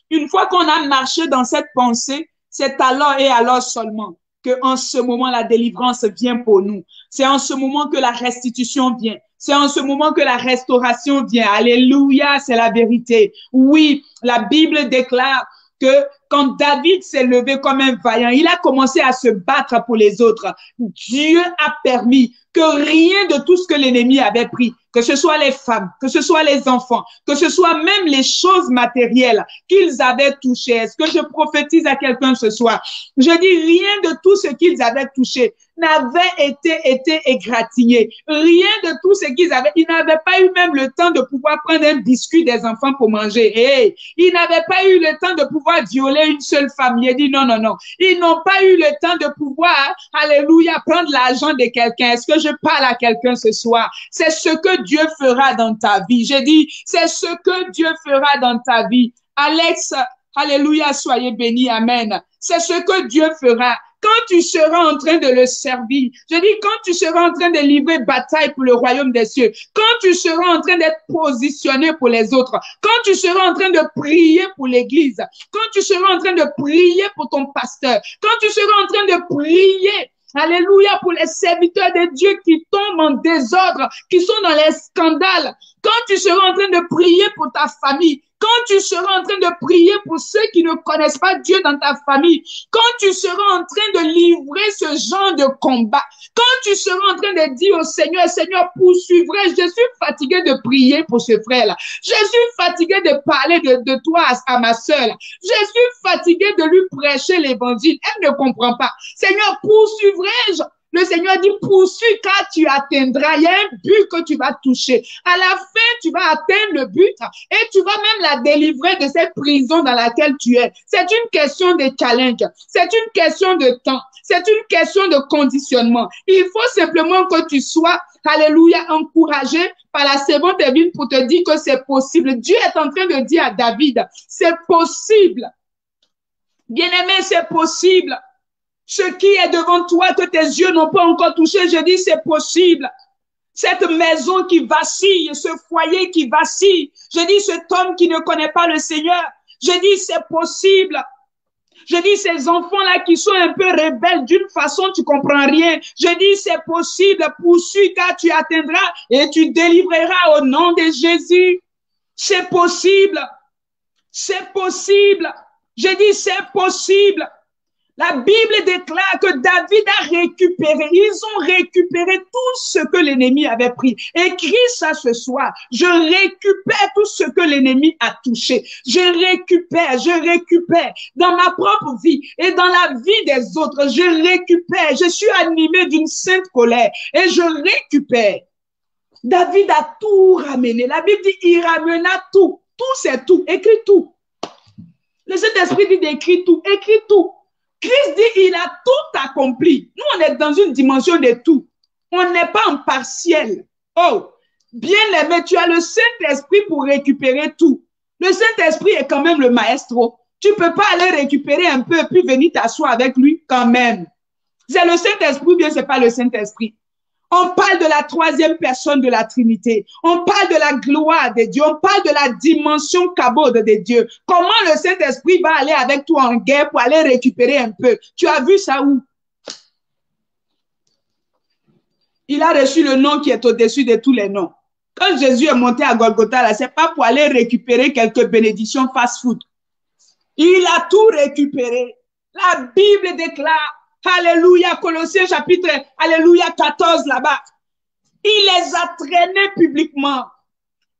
une fois qu'on a marché dans cette pensée, c'est alors et alors seulement que en ce moment, la délivrance vient pour nous. C'est en ce moment que la restitution vient. C'est en ce moment que la restauration vient. Alléluia, c'est la vérité. Oui, la Bible déclare que quand David s'est levé comme un vaillant, il a commencé à se battre pour les autres. Dieu a permis que rien de tout ce que l'ennemi avait pris, que ce soit les femmes, que ce soit les enfants, que ce soit même les choses matérielles qu'ils avaient touchées. Est-ce que je prophétise à quelqu'un ce soir? Je dis rien de tout ce qu'ils avaient touché n'avait été égratigné. Rien de tout ce qu'ils avaient. Ils n'avaient pas eu même le temps de pouvoir prendre un biscuit des enfants pour manger. Hey, ils n'avaient pas eu le temps de pouvoir violer une seule femme. Il a dit non. Ils n'ont pas eu le temps de pouvoir, alléluia, prendre l'argent de quelqu'un. Est-ce que je parle à quelqu'un ce soir? C'est ce que Dieu fera dans ta vie. J'ai dit, c'est ce que Dieu fera dans ta vie. Alex, alléluia, soyez bénis, amen. C'est ce que Dieu fera. Quand tu seras en train de le servir, je dis quand tu seras en train de livrer bataille pour le royaume des cieux, quand tu seras en train d'être positionné pour les autres, quand tu seras en train de prier pour l'église, quand tu seras en train de prier pour ton pasteur, quand tu seras en train de prier, alléluia, pour les serviteurs de Dieu qui tombent en désordre, qui sont dans les scandales, quand tu seras en train de prier pour ta famille, quand tu seras en train de prier pour ceux qui ne connaissent pas Dieu dans ta famille, quand tu seras en train de livrer ce genre de combat, quand tu seras en train de dire au Seigneur, Seigneur, poursuivrai, je suis fatigué de prier pour ce frère-là. Je suis fatigué de parler de toi à ma sœur. Je suis fatigué de lui prêcher l'évangile. Elle ne comprend pas. Seigneur, poursuivrai-je? Le Seigneur dit, poursuis car tu atteindras. Il y a un but que tu vas toucher. À la fin, tu vas atteindre le but et tu vas même la délivrer de cette prison dans laquelle tu es. C'est une question de challenge. C'est une question de temps. C'est une question de conditionnement. Il faut simplement que tu sois, alléluia, encouragé par la servante divine pour te dire que c'est possible. Dieu est en train de dire à David, c'est possible. Bien-aimé, c'est possible. Ce qui est devant toi que tes yeux n'ont pas encore touché, je dis c'est possible. Cette maison qui vacille, ce foyer qui vacille, je dis cet homme qui ne connaît pas le Seigneur, je dis c'est possible. Je dis, ces enfants-là qui sont un peu rebelles d'une façon, tu comprends rien. Je dis, c'est possible, poursuis car tu atteindras et tu délivreras au nom de Jésus. C'est possible. C'est possible. Je dis, c'est possible. La Bible déclare que David a récupéré, ils ont récupéré tout ce que l'ennemi avait pris. Écris ça ce soir. Je récupère tout ce que l'ennemi a touché. Je récupère dans ma propre vie et dans la vie des autres. Je récupère. Je suis animé d'une sainte colère et je récupère. David a tout ramené. La Bible dit, il ramena tout. Tout, c'est tout. Écris tout. Le Saint-Esprit dit d'écrire tout. Écris tout. Christ dit, il a tout accompli. Nous, on est dans une dimension de tout. On n'est pas en partiel. Oh, bien aimé, tu as le Saint-Esprit pour récupérer tout. Le Saint-Esprit est quand même le maestro. Tu ne peux pas aller récupérer un peu puis venir t'asseoir avec lui quand même. C'est le Saint-Esprit ou bien ce n'est pas le Saint-Esprit. On parle de la troisième personne de la Trinité. On parle de la gloire de Dieu. On parle de la dimension cabode de Dieu. Comment le Saint-Esprit va aller avec toi en guerre pour aller récupérer un peu? Tu as vu ça où? Il a reçu le nom qui est au-dessus de tous les noms. Quand Jésus est monté à Golgotha, ce n'est pas pour aller récupérer quelques bénédictions fast-food. Il a tout récupéré. La Bible déclare, alléluia, Colossiens chapitre, alléluia, 14 là-bas. Il les a traînés publiquement.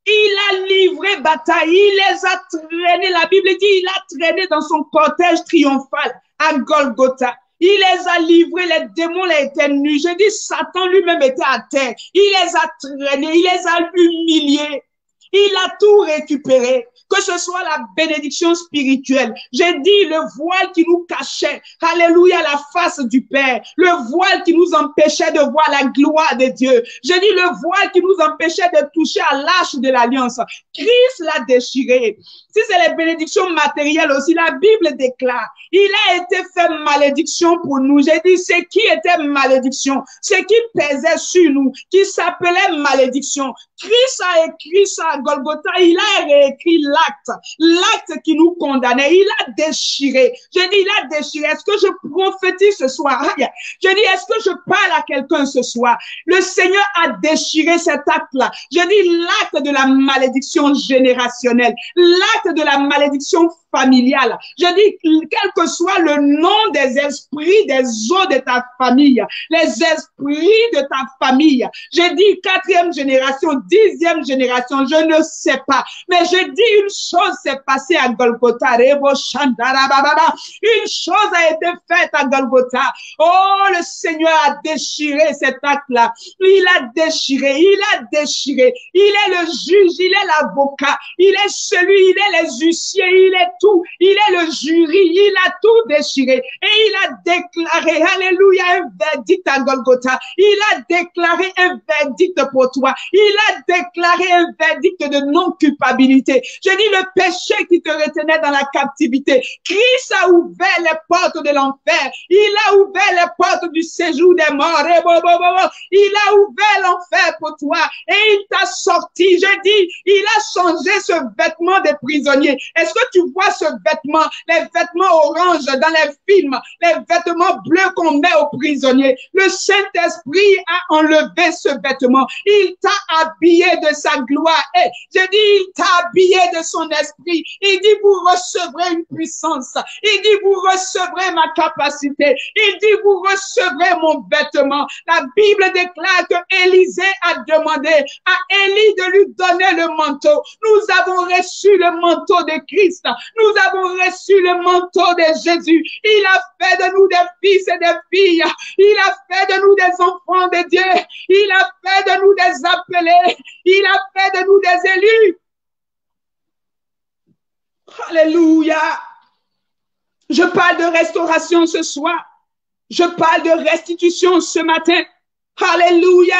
Il a livré bataille. Il les a traînés. La Bible dit, il a traîné dans son cortège triomphal à Golgotha. Il les a livrés, les démons les étaient nus. Je dis, Satan lui-même était à terre. Il les a traînés, il les a humiliés. Il a tout récupéré, que ce soit la bénédiction spirituelle. J'ai dit le voile qui nous cachait, alléluia, la face du Père. Le voile qui nous empêchait de voir la gloire de Dieu. J'ai dit le voile qui nous empêchait de toucher à l'arche de l'alliance. Christ l'a déchiré. Si c'est les bénédictions matérielles aussi, la Bible déclare, il a été fait malédiction pour nous. J'ai dit, c'est qui était malédiction? Ce qui pesait sur nous, qui s'appelait malédiction. Christ a écrit ça à Golgotha, il a réécrit l'acte qui nous condamnait, il a déchiré. Je dis, il a déchiré. Est-ce que je prophétise ce soir? Je dis, est-ce que je parle à quelqu'un ce soir? Le Seigneur a déchiré cet acte-là. Je dis, l'acte de la malédiction générationnelle, l'acte de la malédiction familiale. Je dis, quel que soit le nom des esprits des eaux de ta famille, les esprits de ta famille, je dis 4e génération, 10e génération, je ne sais pas. Mais je dis une chose s'est passée à Golgotha. Une chose a été faite à Golgotha. Oh, le Seigneur a déchiré cet acte-là. Il a déchiré, il a déchiré. Il est le juge, il est l'avocat, il est celui, il est les huissiers, il est tout. Il est le jury, il a tout déchiré. Et il a déclaré, alléluia, un verdict à Golgotha. Il a déclaré un verdict pour toi. Il a déclaré un verdict de non-culpabilité. Je dis le péché qui te retenait dans la captivité. Christ a ouvert les portes de l'enfer. Il a ouvert les portes du séjour des morts. Il a ouvert l'enfer pour toi. Et il t'a sorti. Je dis, il a changé ce vêtement de prisonnier. Est-ce que tu vois ce vêtement, les vêtements orange dans les films, les vêtements bleus qu'on met aux prisonniers? Le Saint-Esprit a enlevé ce vêtement. Il t'a habillé de sa gloire. Et je dis, il t'a habillé de son esprit. Il dit, vous recevrez une puissance. Il dit, vous recevrez ma capacité. Il dit, vous recevrez mon vêtement. La Bible déclare que Élisée a demandé à Élie de lui donner le manteau. Nous avons reçu le manteau de Christ. Nous avons reçu le manteau de Jésus. Il a fait de nous des fils et des filles. Il a fait de nous des enfants de Dieu. Il a fait de nous des appelés. Il a fait de nous des élus. Alléluia. Je parle de restauration ce soir. Je parle de restitution ce matin. Alléluia.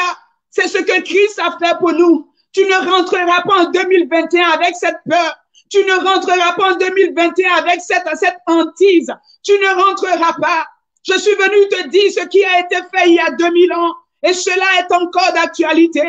C'est ce que Christ a fait pour nous. Tu ne rentreras pas en 2021 avec cette peur. Tu ne rentreras pas en 2021 avec cette hantise. Tu ne rentreras pas. Je suis venu te dire ce qui a été fait il y a 2000 ans. Et cela est encore d'actualité.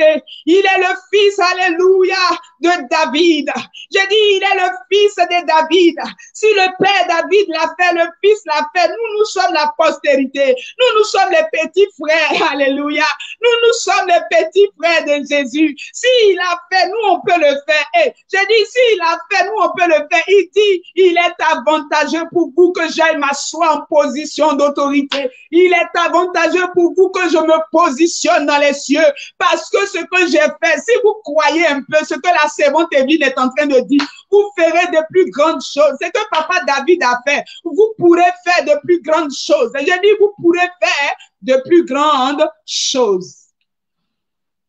Il est le fils, alléluia, de David. J'ai dit, il est le fils de David. Si le père David l'a fait, le fils l'a fait. Nous sommes la postérité. Nous sommes les petits frères, alléluia. Nous sommes les petits frères de Jésus. S'il a fait, nous on peut le faire. Et j'ai dit, s'il a fait, nous on peut le faire. Il dit, il est avantageux pour vous que j'aille m'asseoir en position d'autorité. Il est avantageux pour vous que je me positionne dans les cieux. Parce que ce que j'ai fait, si vous croyez un peu ce que la servante Evelyne est en train de dire, vous ferez de plus grandes choses. Ce que papa David a fait, vous pourrez faire de plus grandes choses. Et j'ai dit, vous pourrez faire de plus grandes choses.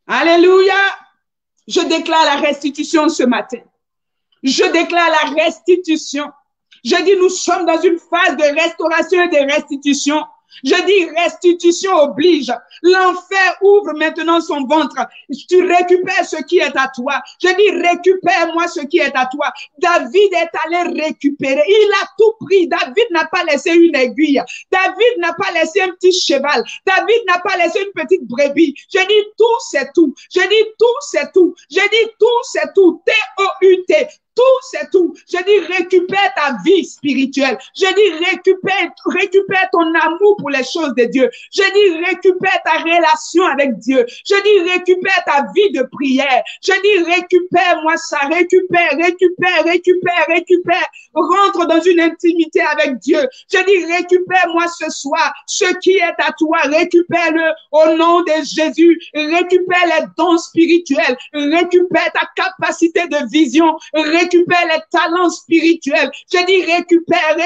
Alléluia. Je déclare la restitution ce matin. Je déclare la restitution. Je dis, nous sommes dans une phase de restauration et de restitution. Je dis, restitution oblige. L'enfer ouvre maintenant son ventre. Tu récupères ce qui est à toi. Je dis, récupère-moi ce qui est à toi. David est allé récupérer. Il a tout pris. David n'a pas laissé une aiguille. David n'a pas laissé un petit cheval. David n'a pas laissé une petite brebis. Je dis, tout, c'est tout. Je dis, tout, c'est tout. Je dis, tout, c'est tout. T-O-U-T. Tout, c'est tout. Je dis, récupère ta vie spirituelle. Je dis, récupère ton amour pour les choses de Dieu. Je dis, récupère ta relation avec Dieu. Je dis, récupère ta vie de prière. Je dis, récupère-moi ça. Récupère. Rentre dans une intimité avec Dieu. Je dis, récupère-moi ce soir ce qui est à toi. Récupère-le au nom de Jésus. Récupère les dons spirituels. Récupère ta capacité de vision. Récupère les talents spirituels. Je dis récupère.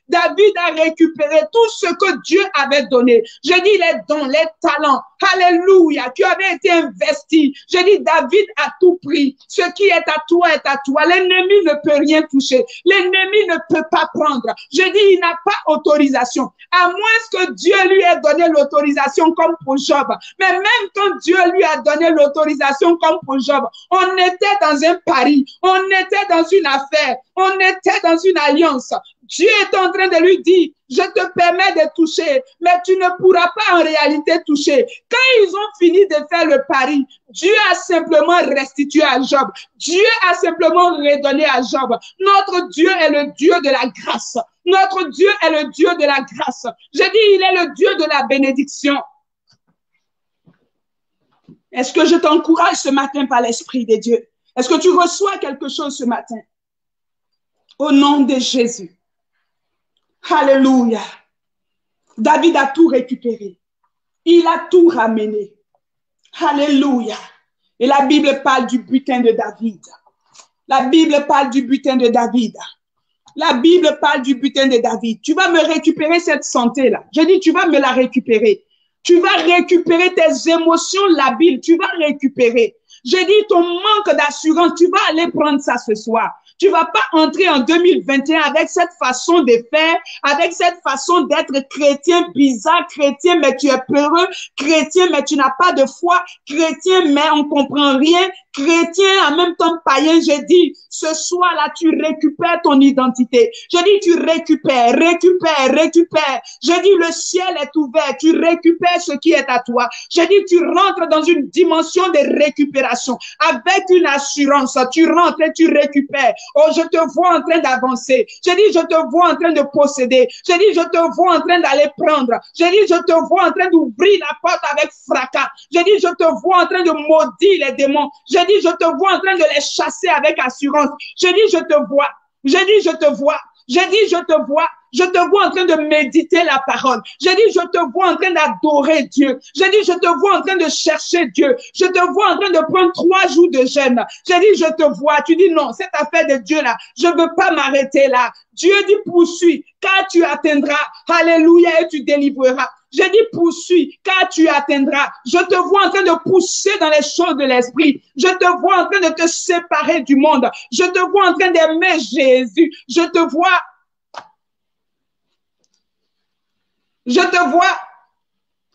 David a récupéré tout ce que Dieu avait donné. Je dis les dons, les talents. Alléluia, qui avait été investi. Je dis David a tout pris. Ce qui est à toi est à toi. L'ennemi ne peut rien toucher. L'ennemi ne peut pas prendre. Je dis il n'a pas autorisation. À moins que Dieu lui ait donné l'autorisation comme pour Job. Mais même quand Dieu lui a donné l'autorisation comme pour Job, on était dans un pari. On était dans une affaire. On était dans une alliance. Dieu est en train de lui dire, je te permets de toucher, mais tu ne pourras pas en réalité toucher. Quand ils ont fini de faire le pari, Dieu a simplement restitué à Job. Dieu a simplement redonné à Job. Notre Dieu est le Dieu de la grâce. Notre Dieu est le Dieu de la grâce. Je dis, il est le Dieu de la bénédiction. Est-ce que je t'encourage ce matin par l'Esprit de Dieu? Est-ce que tu reçois quelque chose ce matin? Au nom de Jésus. Alléluia. David a tout récupéré. Il a tout ramené. Alléluia. Et la Bible parle du butin de David. La Bible parle du butin de David. La Bible parle du butin de David. Tu vas me récupérer cette santé-là. Je dis, tu vas me la récupérer. Tu vas récupérer tes émotions labiles. Tu vas récupérer. J'ai dit, ton manque d'assurance, tu vas aller prendre ça ce soir. Tu vas pas entrer en 2021 avec cette façon de faire, avec cette façon d'être chrétien, bizarre, chrétien, mais tu es peureux, chrétien, mais tu n'as pas de foi, chrétien, mais on comprend rien, chrétien, en même temps païen. J'ai dit, ce soir-là, tu récupères ton identité. J'ai dit, tu récupères. J'ai dit, le ciel est ouvert, tu récupères ce qui est à toi. J'ai dit, tu rentres dans une dimension de récupération, avec une assurance, tu rentres et tu récupères. Oh, je te vois en train d'avancer. J'ai dit, je te vois en train de posséder. J'ai dit, je te vois en train d'aller prendre. J'ai dit, je te vois en train d'ouvrir la porte avec fracas. J'ai dit, je te vois en train de maudire les démons. J'ai dit, je te vois en train de les chasser avec assurance. J'ai dit, je te vois. J'ai dit, je te vois. J'ai dit, je te vois. Je te vois en train de méditer la parole. J'ai dit, je te vois en train d'adorer Dieu. J'ai dit, je te vois en train de chercher Dieu. Je te vois en train de prendre 3 jours de jeûne. J'ai dit, je te vois. Tu dis, non, cette affaire de Dieu là, je ne veux pas m'arrêter là. Dieu dit, poursuis, car tu atteindras. Alléluia, et tu délivreras. J'ai dit, poursuis, car tu atteindras. Je te vois en train de pousser dans les choses de l'esprit. Je te vois en train de te séparer du monde. Je te vois en train d'aimer Jésus. Je te vois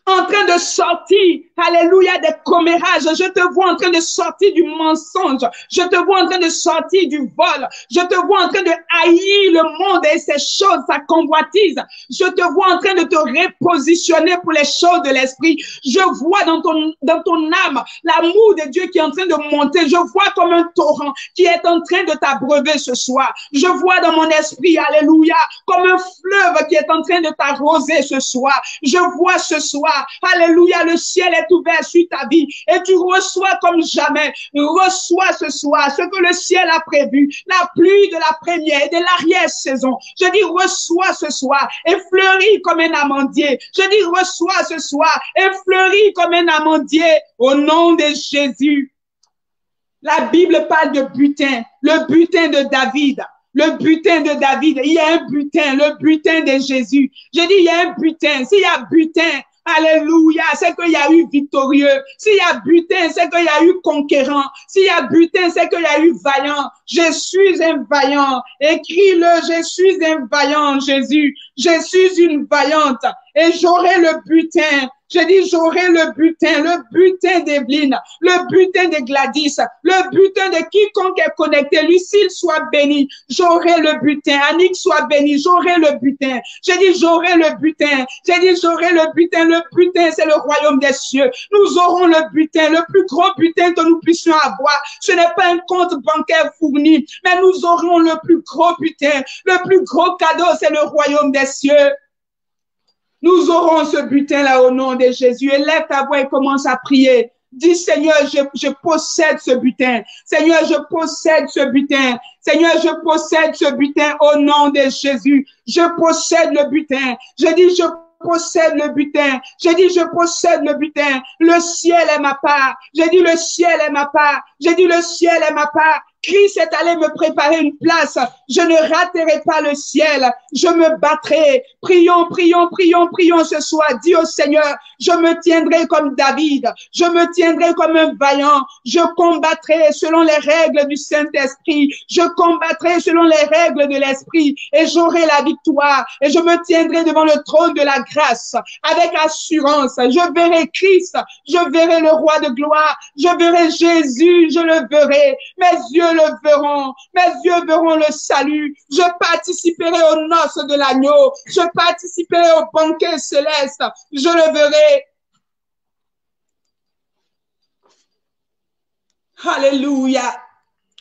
en train de sortir, alléluia, des commérages. Je te vois en train de sortir du mensonge. Je te vois en train de sortir du vol. Je te vois en train de haïr le monde et ses choses, sa convoitise. Je te vois en train de te repositionner pour les choses de l'esprit. Je vois dans ton âme l'amour de Dieu qui est en train de monter. Je vois comme un torrent qui est en train de t'abreuver ce soir. Je vois dans mon esprit, alléluia, comme un fleuve qui est en train de t'arroser ce soir. Je vois ce soir, alléluia, le ciel est ouvert sur ta vie et tu reçois comme jamais. Reçois ce soir ce que le ciel a prévu, la pluie de la première et de l'arrière-saison. Je dis reçois ce soir et fleuris comme un amandier. Je dis reçois ce soir et fleuris comme un amandier au nom de Jésus. La Bible parle de butin, le butin de David. Le butin de David, il y a un butin, le butin de Jésus. Je dis, il y a un butin. S'il y a butin, alléluia, c'est qu'il y a eu victorieux. S'il y a butin, c'est qu'il y a eu conquérant. S'il y a butin, c'est qu'il y a eu vaillant. Je suis un vaillant. Écris-le, je suis un vaillant, Jésus. Je suis une vaillante et j'aurai le butin. Je dis, j'aurai le butin d'Evelyne, le butin de Gladys, le butin de quiconque est connecté. Lucille soit bénie, j'aurai le butin. Annick soit bénie, j'aurai le butin. Je dis, j'aurai le butin. Je dis, j'aurai le butin. Le butin, c'est le royaume des cieux. Nous aurons le butin, le plus gros butin que nous puissions avoir. Ce n'est pas un compte bancaire fourni, mais nous aurons le plus gros butin. Le plus gros cadeau, c'est le royaume des cieux. Nous aurons ce butin-là au nom de Jésus. Élève ta voix et commence à prier. Dis, Seigneur, je possède ce butin. Seigneur, je possède ce butin. Seigneur, je possède ce butin au nom de Jésus. Je possède le butin. Je dis, je possède le butin. Je dis, je possède le butin. Le ciel est ma part. Je dis, le ciel est ma part. Je dis, le ciel est ma part. Christ est allé me préparer une place. Je ne raterai pas le ciel. Je me battrai. Prions, prions, prions, prions ce soir. Dis au Seigneur, je me tiendrai comme David. Je me tiendrai comme un vaillant. Je combattrai selon les règles du Saint-Esprit. Je combattrai selon les règles de l'Esprit et j'aurai la victoire. Et je me tiendrai devant le trône de la grâce avec assurance. Je verrai Christ. Je verrai le roi de gloire. Je verrai Jésus. Je le verrai. Mes yeux le verront, mes yeux verront le salut. Je participerai aux noces de l'agneau. Je participerai au banquet céleste. Je le verrai. Alléluia.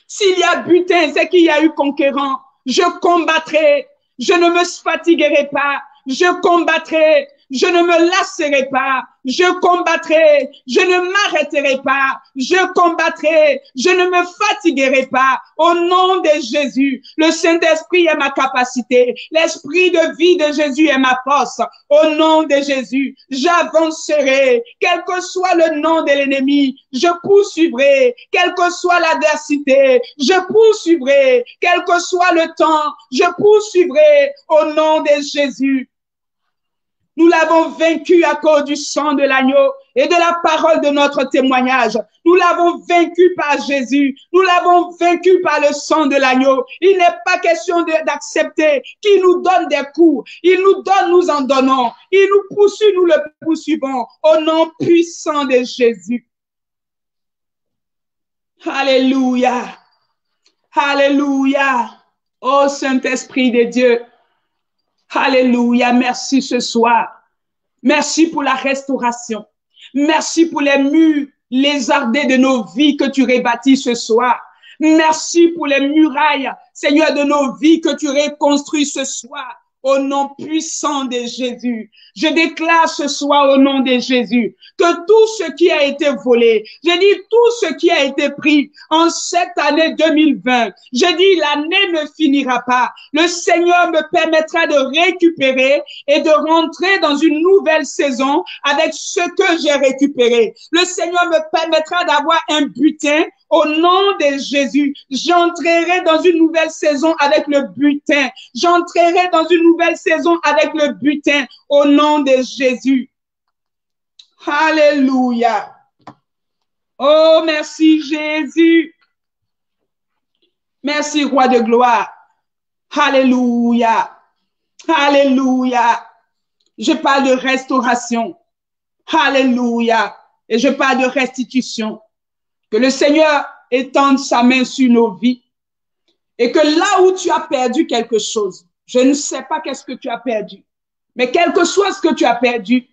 S'il y a butin, c'est qu'il y a eu conquérant. Je combattrai. Je ne me fatiguerai pas. Je combattrai. Je ne me lasserai pas. Je combattrai. Je ne m'arrêterai pas. Je combattrai. Je ne me fatiguerai pas. Au nom de Jésus, le Saint-Esprit est ma capacité. L'Esprit de vie de Jésus est ma force. Au nom de Jésus, j'avancerai. Quel que soit le nom de l'ennemi, je poursuivrai. Quelle que soit l'adversité, je poursuivrai. Quel que soit le temps, je poursuivrai. Au nom de Jésus. Nous l'avons vaincu à cause du sang de l'agneau et de la parole de notre témoignage. Nous l'avons vaincu par Jésus. Nous l'avons vaincu par le sang de l'agneau. Il n'est pas question d'accepter qu'il nous donne des coups. Il nous donne, nous en donnons. Il nous poursuit, nous le poursuivons. Au nom puissant de Jésus. Alléluia. Alléluia. Ô Saint-Esprit de Dieu. Alléluia, merci ce soir. Merci pour la restauration. Merci pour les murs lézardés de nos vies que tu rebâtis ce soir. Merci pour les murailles, Seigneur, de nos vies que tu reconstruis ce soir. Au nom puissant de Jésus, je déclare ce soir au nom de Jésus que tout ce qui a été volé, je dis tout ce qui a été pris en cette année 2020, je dis l'année ne finira pas. Le Seigneur me permettra de récupérer et de rentrer dans une nouvelle saison avec ce que j'ai récupéré. Le Seigneur me permettra d'avoir un butin. Au nom de Jésus, j'entrerai dans une nouvelle saison avec le butin. J'entrerai dans une nouvelle saison avec le butin. Au nom de Jésus. Alléluia. Oh, merci Jésus. Merci Roi de gloire. Alléluia. Alléluia. Je parle de restauration. Alléluia. Et je parle de restitution. Que le Seigneur étende sa main sur nos vies. Et que là où tu as perdu quelque chose, je ne sais pas qu'est-ce que tu as perdu, mais quel que soit ce que tu as perdu,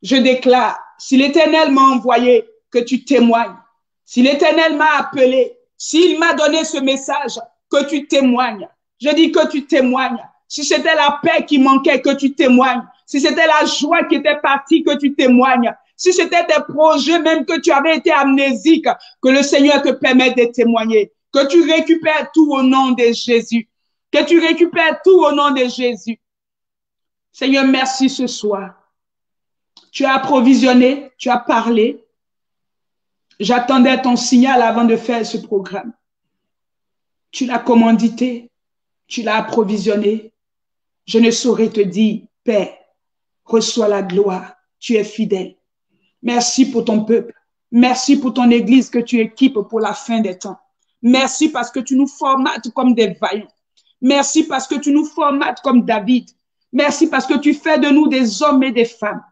je déclare, si l'Éternel m'a envoyé, que tu témoignes. Si l'Éternel m'a appelé, s'il m'a donné ce message, que tu témoignes. Je dis que tu témoignes. Si c'était la paix qui manquait, que tu témoignes. Si c'était la joie qui était partie, que tu témoignes. Si c'était tes projets, même que tu avais été amnésique, que le Seigneur te permette de témoigner. Que tu récupères tout au nom de Jésus. Que tu récupères tout au nom de Jésus. Seigneur, merci ce soir. Tu as approvisionné, tu as parlé. J'attendais ton signal avant de faire ce programme. Tu l'as commandité, tu l'as approvisionné. Je ne saurais te dire, Père, reçois la gloire, tu es fidèle. Merci pour ton peuple. Merci pour ton Église que tu équipes pour la fin des temps. Merci parce que tu nous formates comme des vaillants. Merci parce que tu nous formates comme David. Merci parce que tu fais de nous des hommes et des femmes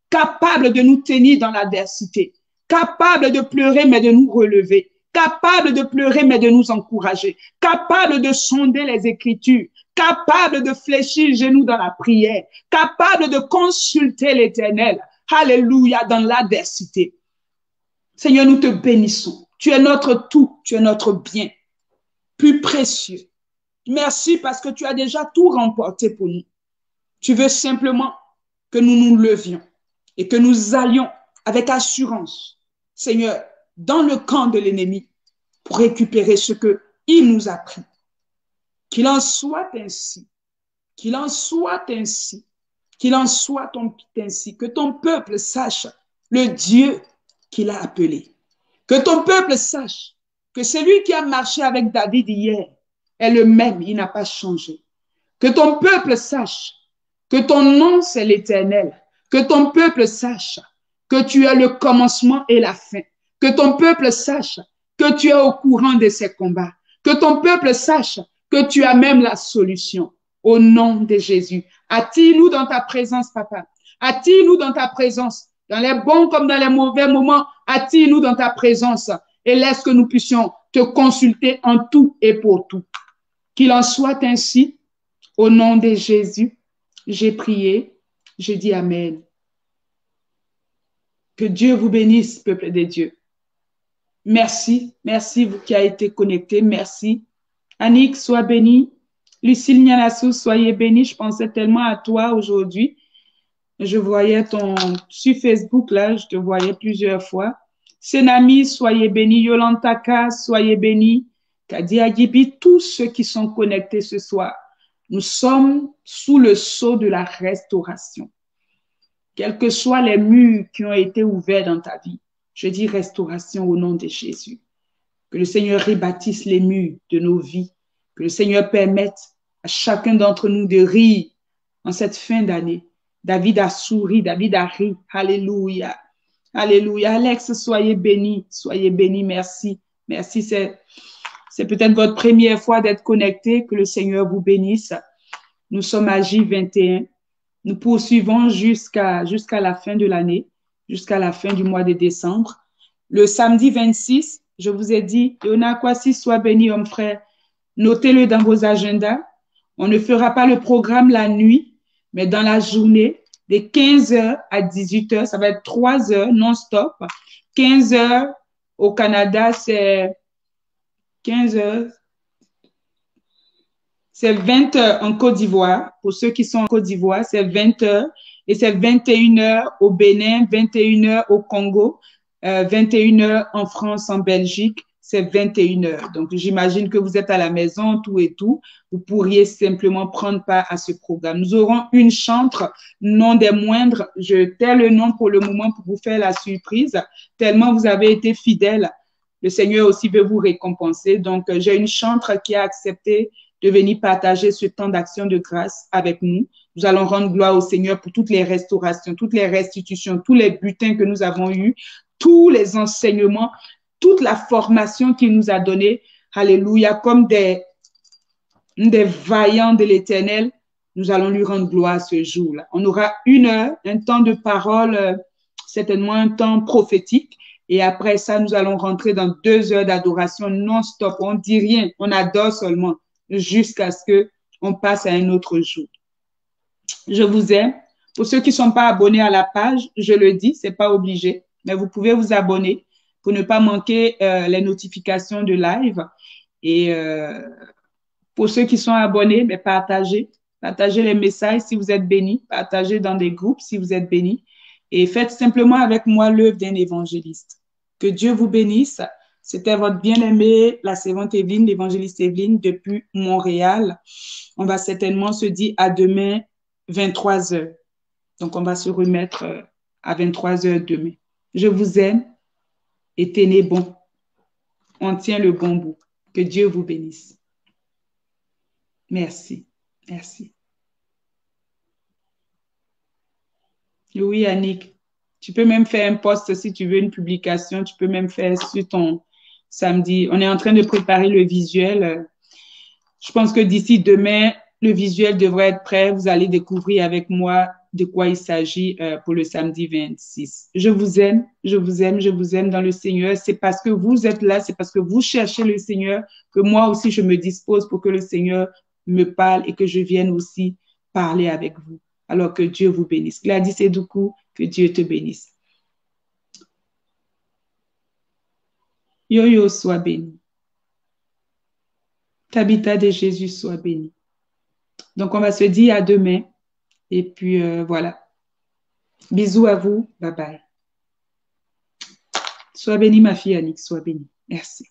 capables de nous tenir dans l'adversité, capables de pleurer mais de nous relever, capables de pleurer mais de nous encourager, capables de sonder les Écritures, capables de fléchir genoux dans la prière, capables de consulter l'Éternel. Alléluia, dans l'adversité. Seigneur, nous te bénissons. Tu es notre tout, tu es notre bien, plus précieux. Merci parce que tu as déjà tout remporté pour nous. Tu veux simplement que nous nous levions et que nous allions avec assurance, Seigneur, dans le camp de l'ennemi pour récupérer ce qu'il nous a pris. Qu'il en soit ainsi, qu'il en soit ainsi, qu'il en soit ainsi, que ton peuple sache le Dieu qu'il a appelé. Que ton peuple sache que celui qui a marché avec David hier est le même, il n'a pas changé. Que ton peuple sache que ton nom c'est l'Éternel. Que ton peuple sache que tu es le commencement et la fin. Que ton peuple sache que tu es au courant de ces combats. Que ton peuple sache que tu as même la solution. Au nom de Jésus. Attire-nous dans ta présence, papa. Attire-nous dans ta présence. Dans les bons comme dans les mauvais moments, attire-nous dans ta présence et laisse que nous puissions te consulter en tout et pour tout. Qu'il en soit ainsi. Au nom de Jésus, j'ai prié. Je dis Amen. Que Dieu vous bénisse, peuple de Dieu. Merci. Merci, vous qui avez été connectés. Merci. Annick, sois bénie. Lucille Nyanassou, soyez bénie. Je pensais tellement à toi aujourd'hui. Je voyais sur Facebook, là, je te voyais plusieurs fois. Senami, soyez bénie. Yolantaka, soyez bénie. Kadi Agibi, tous ceux qui sont connectés ce soir. Nous sommes sous le sceau de la restauration. Quels que soient les murs qui ont été ouverts dans ta vie, je dis restauration au nom de Jésus. Que le Seigneur rebâtisse les murs de nos vies. Que le Seigneur permette à chacun d'entre nous de rire en cette fin d'année. David a souri, David a ri. Alléluia. Alléluia. Alex, soyez bénis. Soyez bénis. Merci. Merci. C'est peut-être votre première fois d'être connecté. Que le Seigneur vous bénisse. Nous sommes à J21. Nous poursuivons jusqu'à la fin de l'année, jusqu'à la fin du mois de décembre. Le samedi 26, je vous ai dit, Léona Kwasi, sois béni, homme frère. Notez-le dans vos agendas. On ne fera pas le programme la nuit, mais dans la journée, de 15h à 18h, ça va être 3 heures non-stop. 15 heures au Canada, c'est 15 heures. C'est 20 heures en Côte d'Ivoire. Pour ceux qui sont en Côte d'Ivoire, c'est 20 heures. Et c'est 21 heures au Bénin, 21 heures au Congo, 21 heures en France, en Belgique, c'est 21 heures. Donc, j'imagine que vous êtes à la maison, tout et tout. Vous pourriez simplement prendre part à ce programme. Nous aurons une chantre, non des moindres. Je tais le nom pour le moment pour vous faire la surprise. Tellement vous avez été fidèles. Le Seigneur aussi veut vous récompenser. Donc, j'ai une chantre qui a accepté de venir partager ce temps d'action de grâce avec nous. Nous allons rendre gloire au Seigneur pour toutes les restaurations, toutes les restitutions, tous les butins que nous avons eus, tous les enseignements, toute la formation qu'il nous a donnée. Alléluia, comme des vaillants de l'Éternel, nous allons lui rendre gloire ce jour-là. On aura 1 heure, un temps de parole certainement un temps prophétique. Et après ça, nous allons rentrer dans 2 heures d'adoration non-stop. On ne dit rien, on adore seulement jusqu'à ce que on passe à un autre jour. Je vous aime. Pour ceux qui ne sont pas abonnés à la page, je le dis, c'est pas obligé, mais vous pouvez vous abonner pour ne pas manquer les notifications de live. Et pour ceux qui sont abonnés, mais partagez les messages si vous êtes bénis, partagez dans des groupes si vous êtes bénis et faites simplement avec moi l'œuvre d'un évangéliste. Que Dieu vous bénisse. C'était votre bien-aimée, la servante Evelyne, l'évangéliste Evelyne, depuis Montréal. On va certainement se dire à demain, 23 heures. Donc, on va se remettre à 23 heures demain. Je vous aime et tenez bon. On tient le bon bout. Que Dieu vous bénisse. Merci. Merci. Oui, Annick. Tu peux même faire un post si tu veux une publication. Tu peux même faire sur ton samedi. On est en train de préparer le visuel. Je pense que d'ici demain, le visuel devrait être prêt. Vous allez découvrir avec moi de quoi il s'agit pour le samedi 26. Je vous aime, je vous aime, je vous aime dans le Seigneur. C'est parce que vous êtes là, c'est parce que vous cherchez le Seigneur que moi aussi je me dispose pour que le Seigneur me parle et que je vienne aussi parler avec vous. Alors que Dieu vous bénisse. Gladys Edoukou, que Dieu te bénisse. Yo-Yo, sois béni. Tabitha de Jésus, sois béni. Donc, on va se dire à demain. Et puis, voilà. Bisous à vous. Bye bye. Sois bénie, ma fille Annick. Sois bénie. Merci.